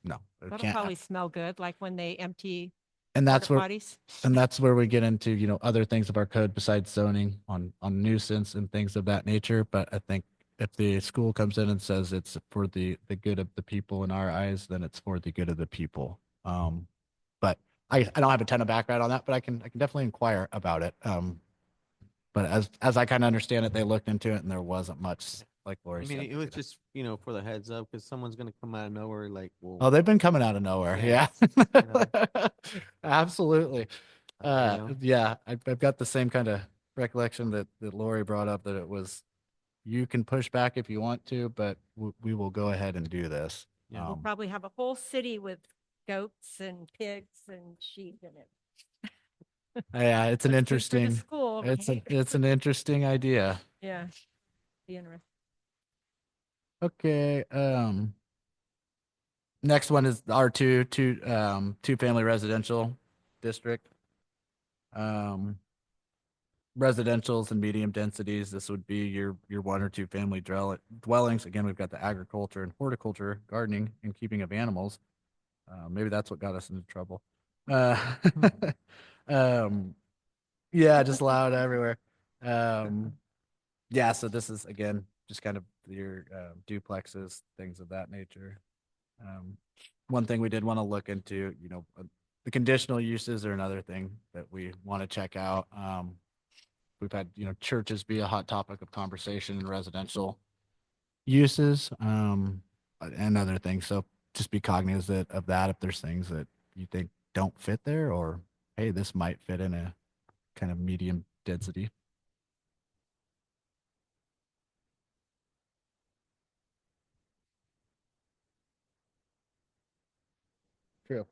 no, it That'll can't. probably smell good, like when they empty And that's porta where, potties. and that's where we get into, other things of our code besides zoning on nuisance and things of that nature. But I think if the school comes in and says it's for the good of the people in our eyes, then it's for the good of the people. But I don't have a ton of background on that, but I can definitely inquire about it. But as I kind of understand it, they looked into it and there wasn't much, like I Lori mean, said. it was just, for the heads up, because someone's gonna come out of nowhere like, well. Oh, they've been coming out of nowhere. Yeah. Yeah. Absolutely. know. Yeah, I've got the same kind of recollection that Lori brought up, that it was, you can push back if you want to, but we will go ahead and do this. Yeah. We'll probably have a whole city with goats and pigs and sheep in it. Yeah, it's an That's good for the interesting, school. it's an interesting idea. Yeah. Be interesting. Okay, next one is R2, two family residential district. Residentials and medium densities, this would be your one or two family dwellings. Again, we've got the agriculture and horticulture, gardening and keeping of animals. Maybe that's what got us into trouble. Um, yeah, just loud everywhere. Yeah, so this is again just kind of your duplexes, things of that nature. One thing we did want to look into, the conditional uses are another thing that we want to check out. We've had, churches be a hot topic of conversation in residential uses, and other things. So just be cognizant of that if there's things that you think don't fit there, or hey, this might fit in a kind of medium density. True.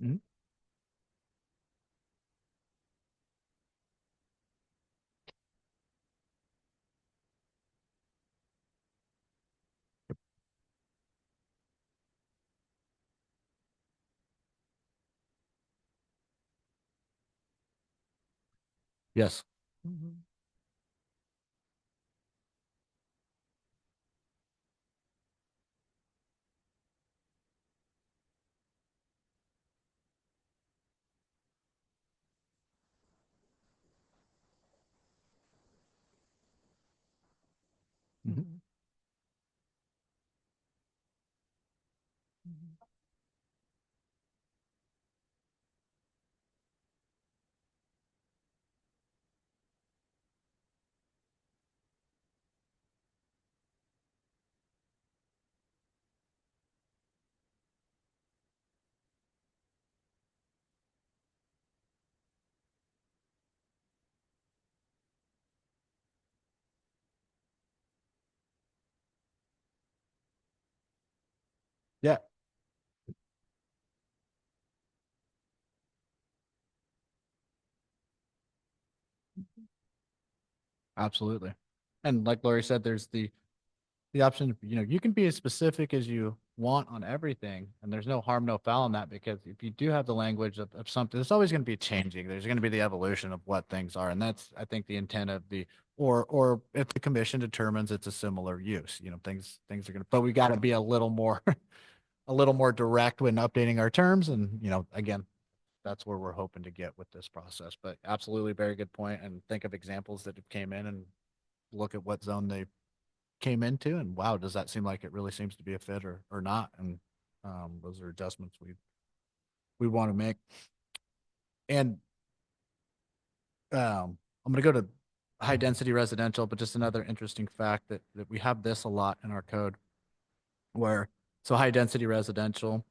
Mhm. Yes. Mhm. Yeah, absolutely. And like Lori said, there's the option, you can be as specific as you want on everything, and there's no harm, no foul in that, because if you do have the language of something, it's always going to be changing. There's going to be the evolution of what things are. And that's, I think, the intent of or if the commission determines it's a similar use, things are going to, but we got to be a little more, a little more direct when updating our terms. And, again, that's where we're hoping to get with this process. But absolutely, very good point. And think of examples that came in and look at what zone they came into, and wow, does that seem like it really seems to be a fit or not? And those are adjustments we want to make. And I'm going to go to high density residential, but just another interesting fact that we have this a lot in our code where, so high density residential,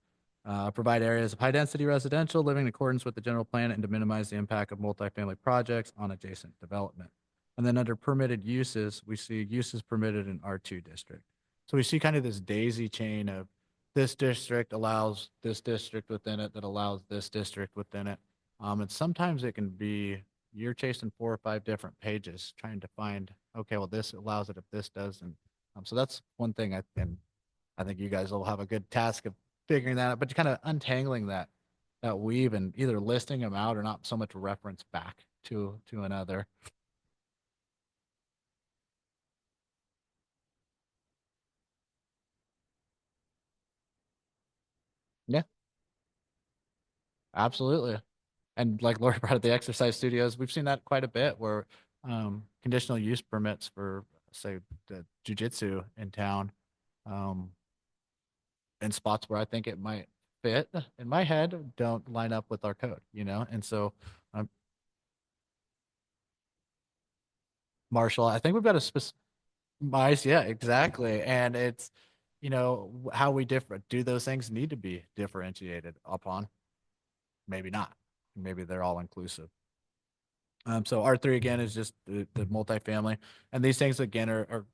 provide areas of high density residential living in accordance with the general plan and to minimize the impact of multifamily projects on adjacent development. And then under permitted uses, we see uses permitted in R2 district. So we see kind of this daisy chain of this district allows this district within it that allows this district within it. And sometimes it can be, you're chasing 4 or 5 different pages trying to find, okay, well, this allows it if this doesn't. So that's one thing I think you guys will have a good task of figuring that out, but kind of untangling that weave and either listing them out or not so much reference back to another. Yeah, absolutely. And like Lori brought up the exercise studios, we've seen that quite a bit where conditional use permits for, say, the jujitsu in town, um, in spots where I think it might fit in my head don't line up with our code, you know? And so, Marshall, I think we've got a specific, mice, yeah, exactly. And it's, you know, how we differ, do those things need to be differentiated upon? Maybe not. Maybe they're all inclusive. So R3 again is just the multifamily. And these things again are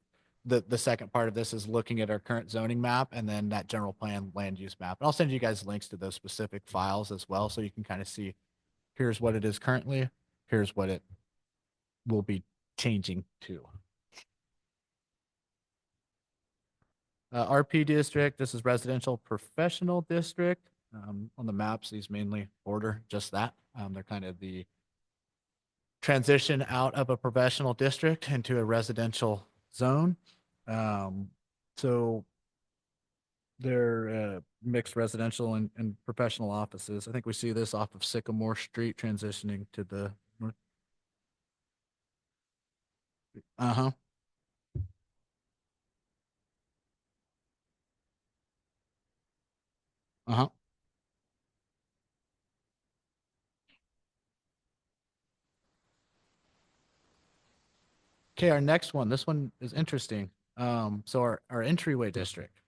the second part of this is looking at our current zoning map and then that general plan land use map. And I'll send you guys links to those specific files as well so you can kind of see here's what it is currently, here's what it will be changing to. RP district, this is residential professional district. On the maps, these mainly border just that. They're kind of the transition out of a professional district into a residential zone. So they're mixed residential and professional offices. I think we see this off of Sycamore Street transitioning to the north. Uh-huh. Uh-huh. Okay, our next one. This one is interesting. So our entryway district.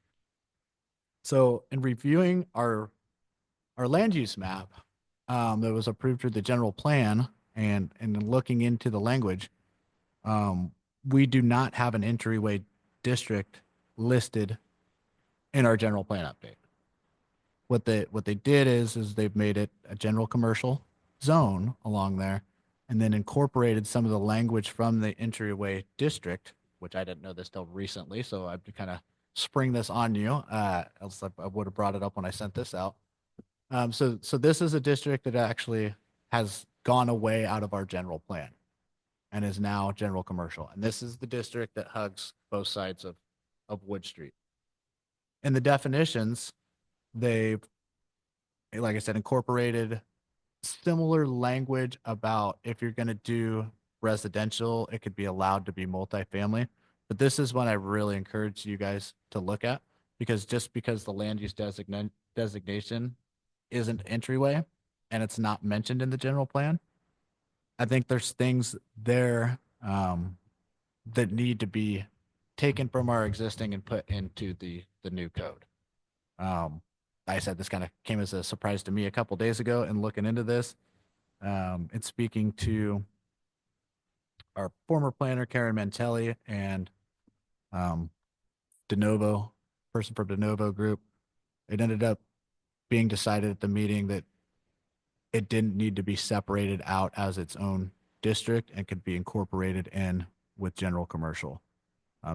So in reviewing our land use map that was approved through the general plan and in looking into the language, we do not have an entryway district listed in our general plan update. What they did is they've made it a general commercial zone along there and then incorporated some of the language from the entryway district, which I didn't know this till recently, so I've kind of spring this on you. Else I would have brought it up when I sent this out. So this is a district that actually has gone away out of our general plan and is now general commercial. And this is the district that hugs both sides of Wood Street. In the definitions, they've, like I said, incorporated similar language about if you're going to do residential, it could be allowed to be multifamily. But this is one I really encourage you guys to look at because just because the land use designation isn't entryway and it's not mentioned in the general plan, I think there's things there that need to be taken from our existing and put into the new code. I said this kind of came as a surprise to me a couple days ago and looking into this. And speaking to our former planner, Karen Mantelli, and DeNovo, person from DeNovo Group, it ended up being decided at the meeting that it didn't need to be separated out as its own district and could be incorporated in with general commercial.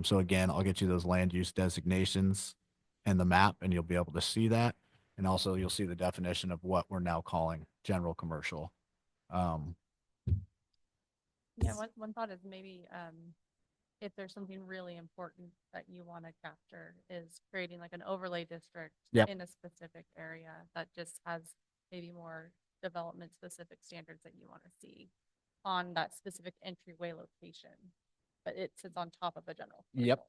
So again, I'll get you those land use designations and the map, and you'll be able to see that. And also you'll see the definition of what we're now calling general commercial. Yeah, one thought is maybe if there's something really important that you want to capture is creating like an overlay district Yep. in a specific area that just has maybe more development specific standards that you want to see on that specific entryway location. But it sits on top of a general. Yep. commercial.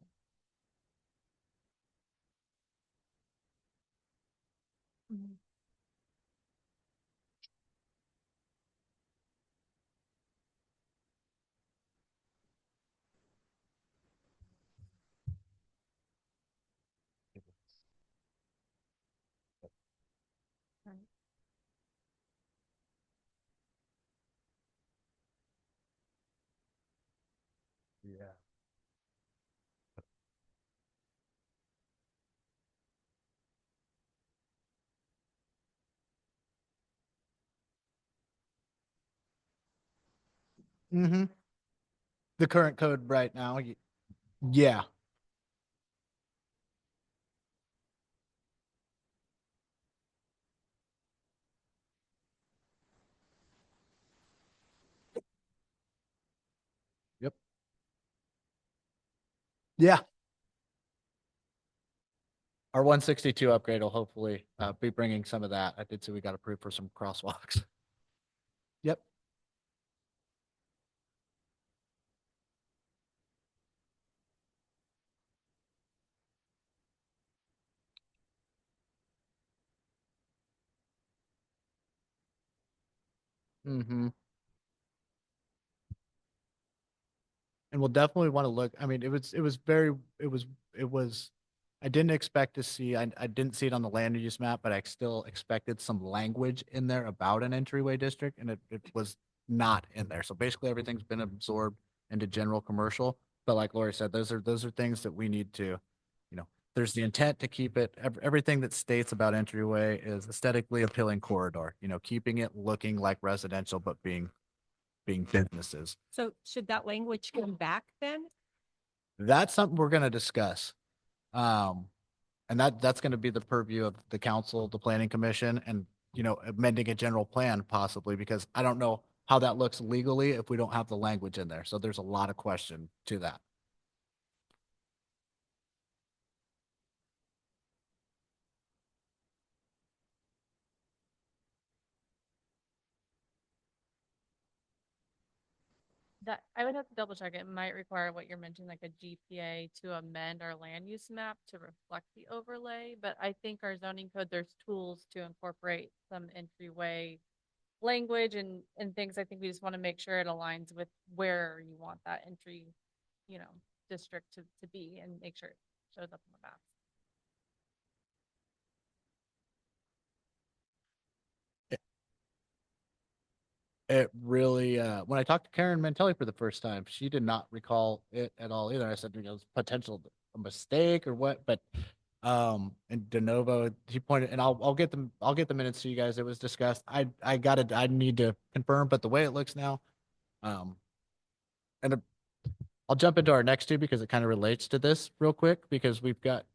Mm-hmm. The current code right now, yeah. Yep. Yeah. Our 162 upgrade will hopefully be bringing some of that. I did say we got approved for some crosswalks. Yep. Mm-hmm. And we'll definitely want to look. I mean, it was, I didn't expect to see, I didn't see it on the land use map, but I still expected some language in there about an entryway district, and it was not in there. So basically everything's been absorbed into general commercial. But like Lori said, those are things that we need to, there's the intent to keep it, everything that states about entryway is aesthetically appealing corridor, keeping it looking like residential, but being businesses. So should that language come back then? That's something we're going to discuss. Um, and that's going to be the purview of the council, the planning commission, and, amending a general plan possibly, because I don't know how that looks legally if we don't have the language in there. So there's a lot of question to that. That I would have to double check. It might require what you're mentioning, like a GPA to amend our land use map to reflect the overlay. But I think our zoning code, there's tools to incorporate some entryway language and things. I think we just want to make sure it aligns with where you want that entry, district to be and make sure it shows up on the map. It really, when I talked to Karen Mantelli for the first time, she did not recall it at all either. I said, it's potential a mistake or what, but and De Novo, he pointed, and I'll get the minutes to you guys. It was discussed. I need to confirm, but the way it looks now, um, and I'll jump into our next two because it kind of relates to this real quick because we've got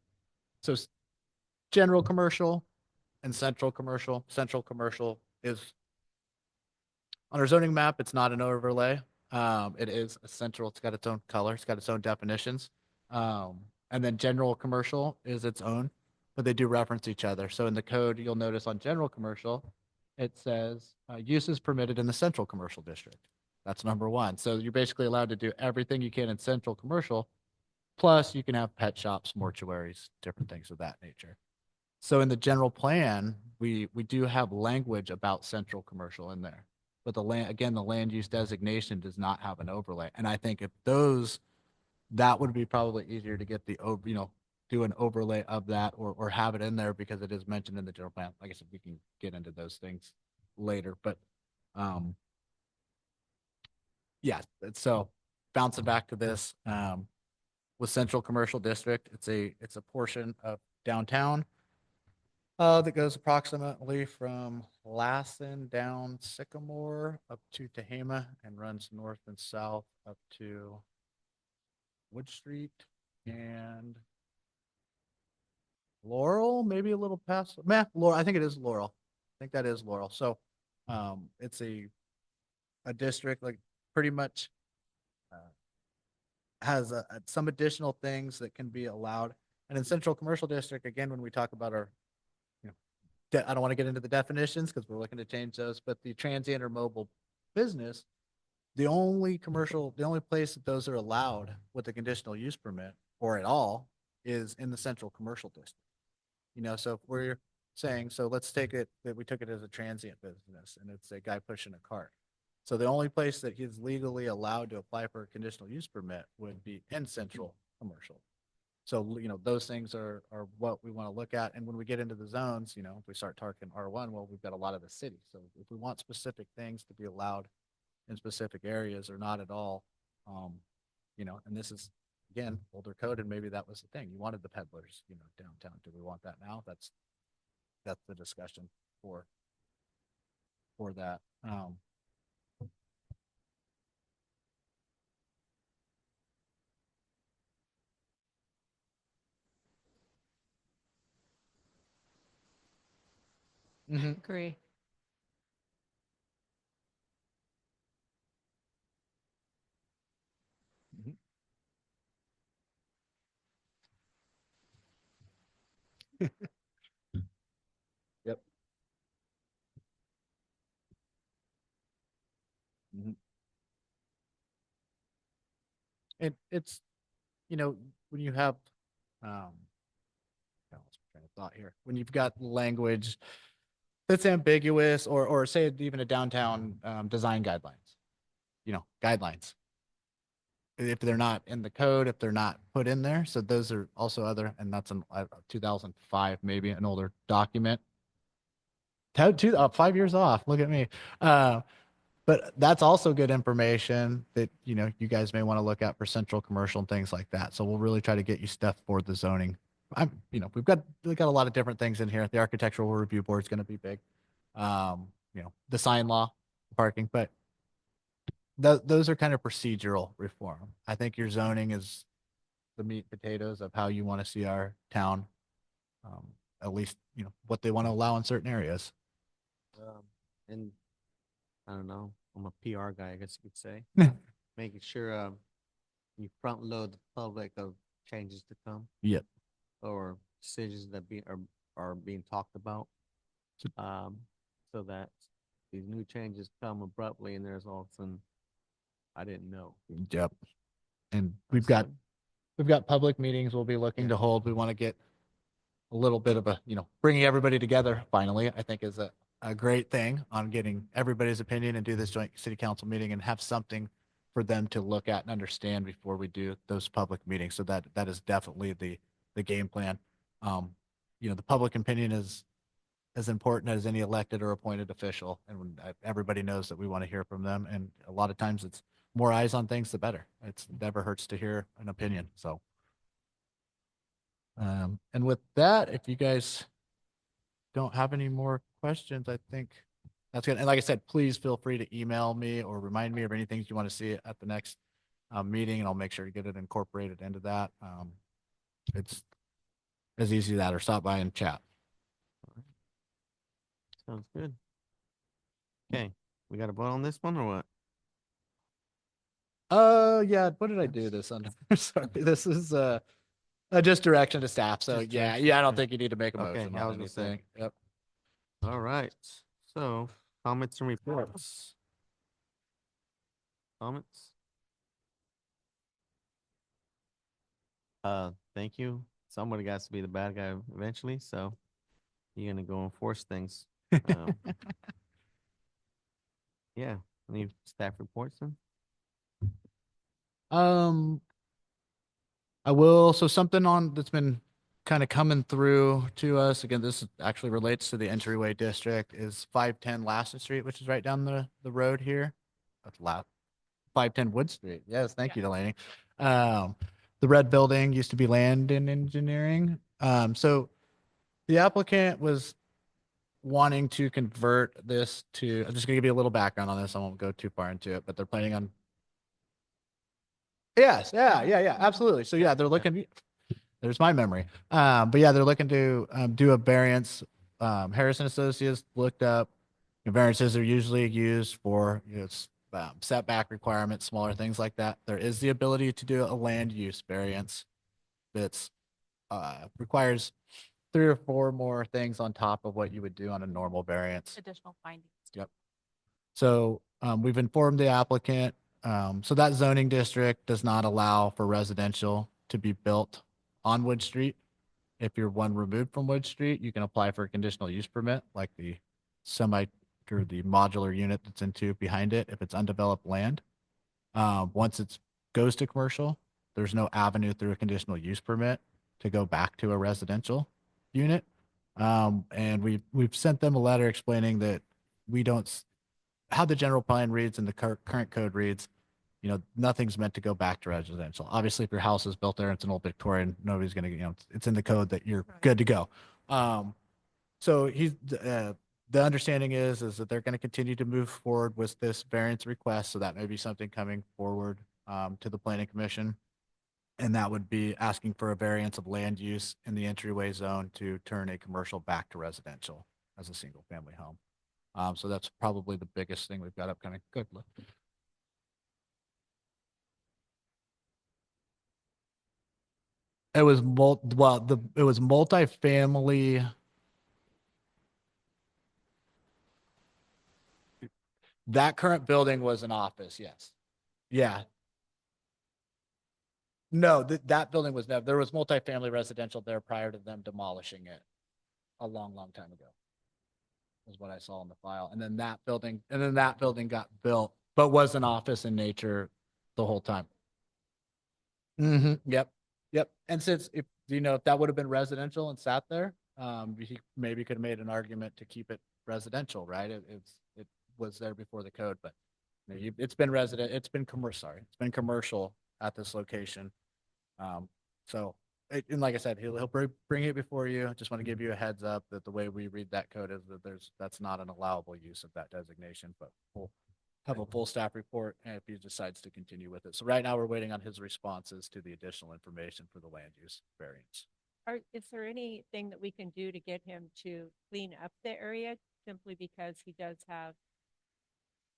so general commercial and central commercial. Central commercial is on our zoning map. It's not an overlay. It is a central. It's got its own color. It's got its own definitions. And then general commercial is its own, but they do reference each other. So in the code, you'll notice on general commercial, it says uses permitted in the central commercial district. That's number one. So you're basically allowed to do everything you can in central commercial. Plus, you can have pet shops, mortuaries, different things of that nature. So in the general plan, we do have language about central commercial in there. But the land use designation does not have an overlay. And I think if that would be probably easier to get do an overlay of that or have it in there because it is mentioned in the general plan. Like I said, we can get into those things later, but, yeah, so bouncing back to this, with Central Commercial District, it's a portion of downtown that goes approximately from Lassen down Sycamore up to Tehama and runs north and south up to Wood Street and Laurel, maybe a little past, Laurel. I think it is Laurel. I think that is Laurel. So, it's a district like pretty much has some additional things that can be allowed. And in Central Commercial District, again, when we talk about our, I don't want to get into the definitions because we're looking to change those, but the transient or mobile business, the only place that those are allowed with a conditional use permit or at all is in the Central Commercial District. So if we're saying, so let's take it that we took it as a transient business and it's a guy pushing a cart. So the only place that he's legally allowed to apply for a conditional use permit would be in Central Commercial. So, those things are what we want to look at. And when we get into the zones, if we start talking R1, well, we've got a lot of the city. So if we want specific things to be allowed in specific areas or not at all, and this is, again, older code, and maybe that was the thing. You wanted the peddlers, downtown. Do we want that now? That's the discussion for that. Mhm. Agree. Yep. Mhm. It's, when you have, I lost my train of thought here. When you've got language that's ambiguous, or say even a downtown design guidelines, guidelines. If they're not in the code, if they're not put in there, so those are also other, and that's in 2005, maybe an older document. 5 years off. Look at me. But that's also good information that, you guys may want to look at for central commercial and things like that. So we'll really try to get you stuff for the zoning. We've got a lot of different things in here. The architectural review board is going to be big. The sign law, parking, but those are kind of procedural reform. I think your zoning is the meat and potatoes of how you want to see our town. At least, what they want to allow in certain areas. And I don't know, I'm a PR guy, I guess you could say. Making sure you front load the public of changes to come. Yep. Or decisions that are being talked about. So that these new changes come abruptly and there's all of a sudden, I didn't know. Yep. And we've got public meetings we'll be looking to hold. We want to get a little bit of bringing everybody together finally, I think is a great thing on getting everybody's opinion and do this joint city council meeting and have something for them to look at and understand before we do those public meetings. So that is definitely the game plan. The public opinion is as important as any elected or appointed official. And when everybody knows that we want to hear from them. And a lot of times it's more eyes on things, the better. It never hurts to hear an opinion. So, and with that, if you guys don't have any more questions, I think that's good. And like I said, please feel free to email me or remind me of anything you want to see at the next meeting, and I'll make sure to get it incorporated into that. It's as easy as that, or stop by and chat. Sounds good. Okay, we got a vote on this one or what? Yeah. What did I do this under? Sorry, this is just direction to staff. So Just yeah, direction, I don't okay. think you need to make a Okay, motion I on was gonna say. anything. Yep. All right, so comments and reports. Comments? Thank you. Somebody got to be the bad guy eventually, so you're gonna go enforce things. Yeah, any staff reports then? I will. So something that's been kind of coming through to us again. This actually relates to the entryway district. Is 510 Lasset Street, which is right down the road here. That's 510 Wood Street. Yes, thank you, Delaney. The red building used to be Land and Engineering. So the applicant was wanting to convert this to. I'm just gonna give you a little background on this. I won't go too far into it, but they're planning on. Yes, yeah, absolutely. So yeah, they're looking. There's my memory. But yeah, they're looking to do a variance. Harrison Associates looked up. Variances are usually used for setback requirements, smaller things like that. There is the ability to do a land use variance that's requires 3 or 4 more things on top of what you would do on a normal variance. Additional findings. Yep. So we've informed the applicant. So that zoning district does not allow for residential to be built on Wood Street. If you're one removed from Wood Street, you can apply for a conditional use permit, like the or the modular unit that's into behind it, if it's undeveloped land. Once it goes to commercial, there's no avenue through a conditional use permit to go back to a residential unit. And we've sent them a letter explaining that we don't, how the general plan reads and the current code reads, nothing's meant to go back to residential. Obviously, if your house is built there, it's an old Victorian, nobody's going to, it's in the code that you're good to go. So the understanding is that they're going to continue to move forward with this variance request. So that may be something coming forward to the planning commission. And that would be asking for a variance of land use in the entryway zone to turn a commercial back to residential. as a single family home. So that's probably the biggest thing we've got upcoming. Good. It was it was multifamily. That current building was an office, yes. Yeah. No, that building was never, there was multifamily residential there prior to them demolishing it a long, long time ago. Was what I saw in the file. And then that building got built, but was an office in nature the whole time. Yep. Yep. And since if if that would have been residential and sat there, he maybe could have made an argument to keep it residential, right? It was there before the code, but it's been it's been commercial at this location. So and like I said, he'll bring it before you. Just want to give you a heads up that the way we read that code is that that's not an allowable use of that designation, but we'll have a full staff report if he decides to continue with it. So right now we're waiting on his responses to the additional information for the land use variance. Is there anything that we can do to get him to clean up the area simply because he does have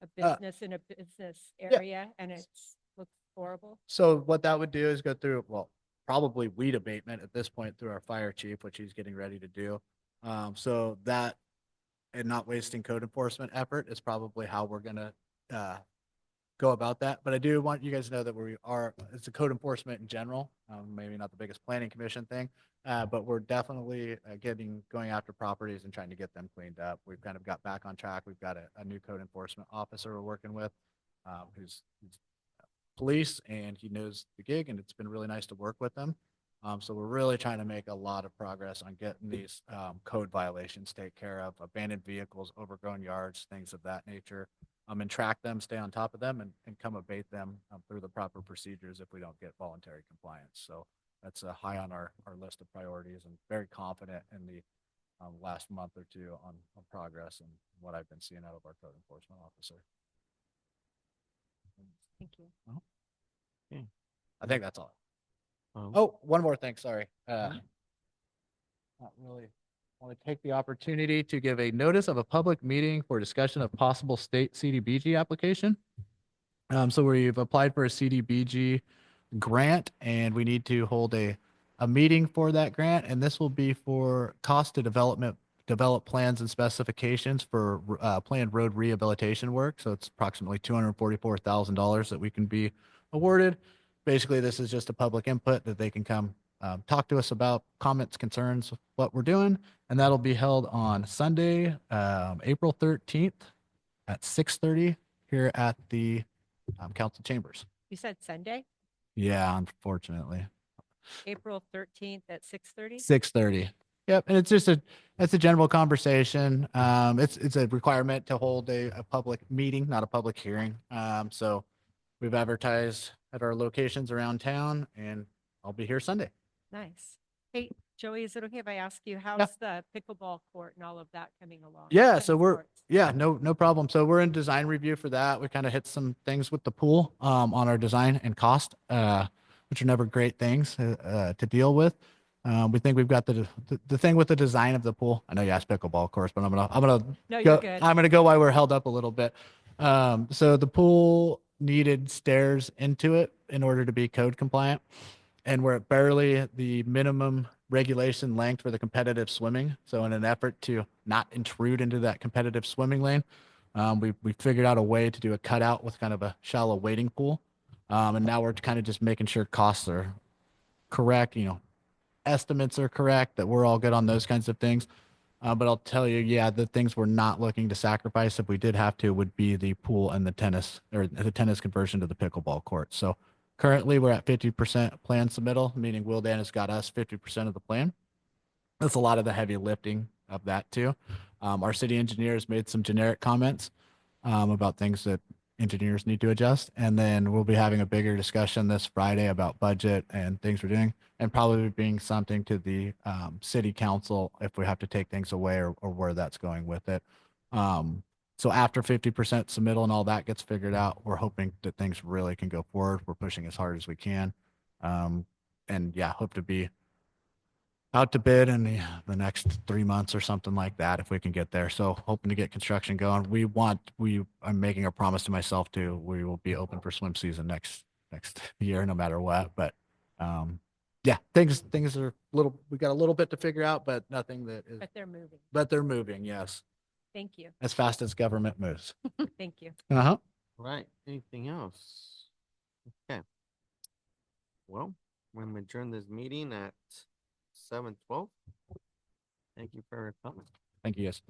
a business in a business area and it looks horrible? So what that would do is go through, well, probably weed abatement at this point through our fire chief, which he's getting ready to do. So that and not wasting code enforcement effort is probably how we're gonna go about that. But I do want you guys to know that it's a code enforcement in general, maybe not the biggest planning commission thing, but we're definitely going after properties and trying to get them cleaned up. We've kind of got back on track. We've got a new code enforcement officer we're working with, who's police, and he knows the gig, and it's been really nice to work with them. So we're really trying to make a lot of progress on getting these code violations taken care of, abandoned vehicles, overgrown yards, things of that nature, and track them, stay on top of them, and come abate them through the proper procedures if we don't get voluntary compliance. So that's high on our list of priorities, and very confident in the last month or two on progress and what I've been seeing out of our code enforcement officer. Thank you. I think that's all. Um, Oh, one more thing, sorry. Not really. Want to take the opportunity to give a notice of a public meeting for discussion of possible state CDBG application. So we've applied for a CDBG grant, and we need to hold a meeting for that grant, and this will be for cost to develop plans and specifications for planned road rehabilitation work. So it's approximately $244,000 that we can be awarded. Basically, this is just a public input that they can come talk to us about comments, concerns, what we're doing. And that'll be held on Sunday, April 13th at 6:30 here at the council chambers. You said Sunday, Yeah, unfortunately. April 13th at 6:30? 6:30. Yep. And it's a general conversation. It's a requirement to hold a public meeting, not a public hearing. So we've advertised at our locations around town, and I'll be here Sunday. Nice. Hey, Joey, is it okay if I ask you, how's the pickleball court and all of that coming along? Yeah, Tennis so courts? no problem. So we're in design review for that. We kind of hit some things with the pool on our design and cost, which are never great things to deal with. We think we've got the thing with the design of the pool. I know you asked pickleball, of course, but I'm gonna No, you're go. good. I'm gonna go while we're held up a little bit. So the pool needed stairs into it in order to be code compliant, and we're at barely the minimum regulation length for the competitive swimming. So in an effort to not intrude into that competitive swimming lane, we figured out a way to do a cutout with kind of a shallow wading pool. And now we're kind of just making sure costs are correct, estimates are correct, that we're all good on those kinds of things. But I'll tell you, the things we're not looking to sacrifice if we did have to would be the pool and the tennis conversion to the pickleball court. So currently we're at 50% plan submittal, meaning Wildan has got us 50% of the plan. That's a lot of the heavy lifting of that too. Our city engineers made some generic comments about things that engineers need to adjust. And then we'll be having a bigger discussion this Friday about budget and things we're doing, and probably being something to the city council if we have to take things away or where that's going with it. So after 50% submittal and all that gets figured out, we're hoping that things really can go forward. We're pushing as hard as we can. And hope to be out to bid in the next 3 months or something like that, if we can get there. So hoping to get construction going. I'm making a promise to myself too. We will be open for swim season next year, no matter what. But yeah, things are we got a little bit to figure out, but nothing that is, But they're moving. but they're moving. Yes. Thank you. As fast as government moves. Thank you. Uh-huh. Right, anything else? Okay. Well, we're gonna adjourn this meeting at 7:12. Thank you for coming. Thank you, guys.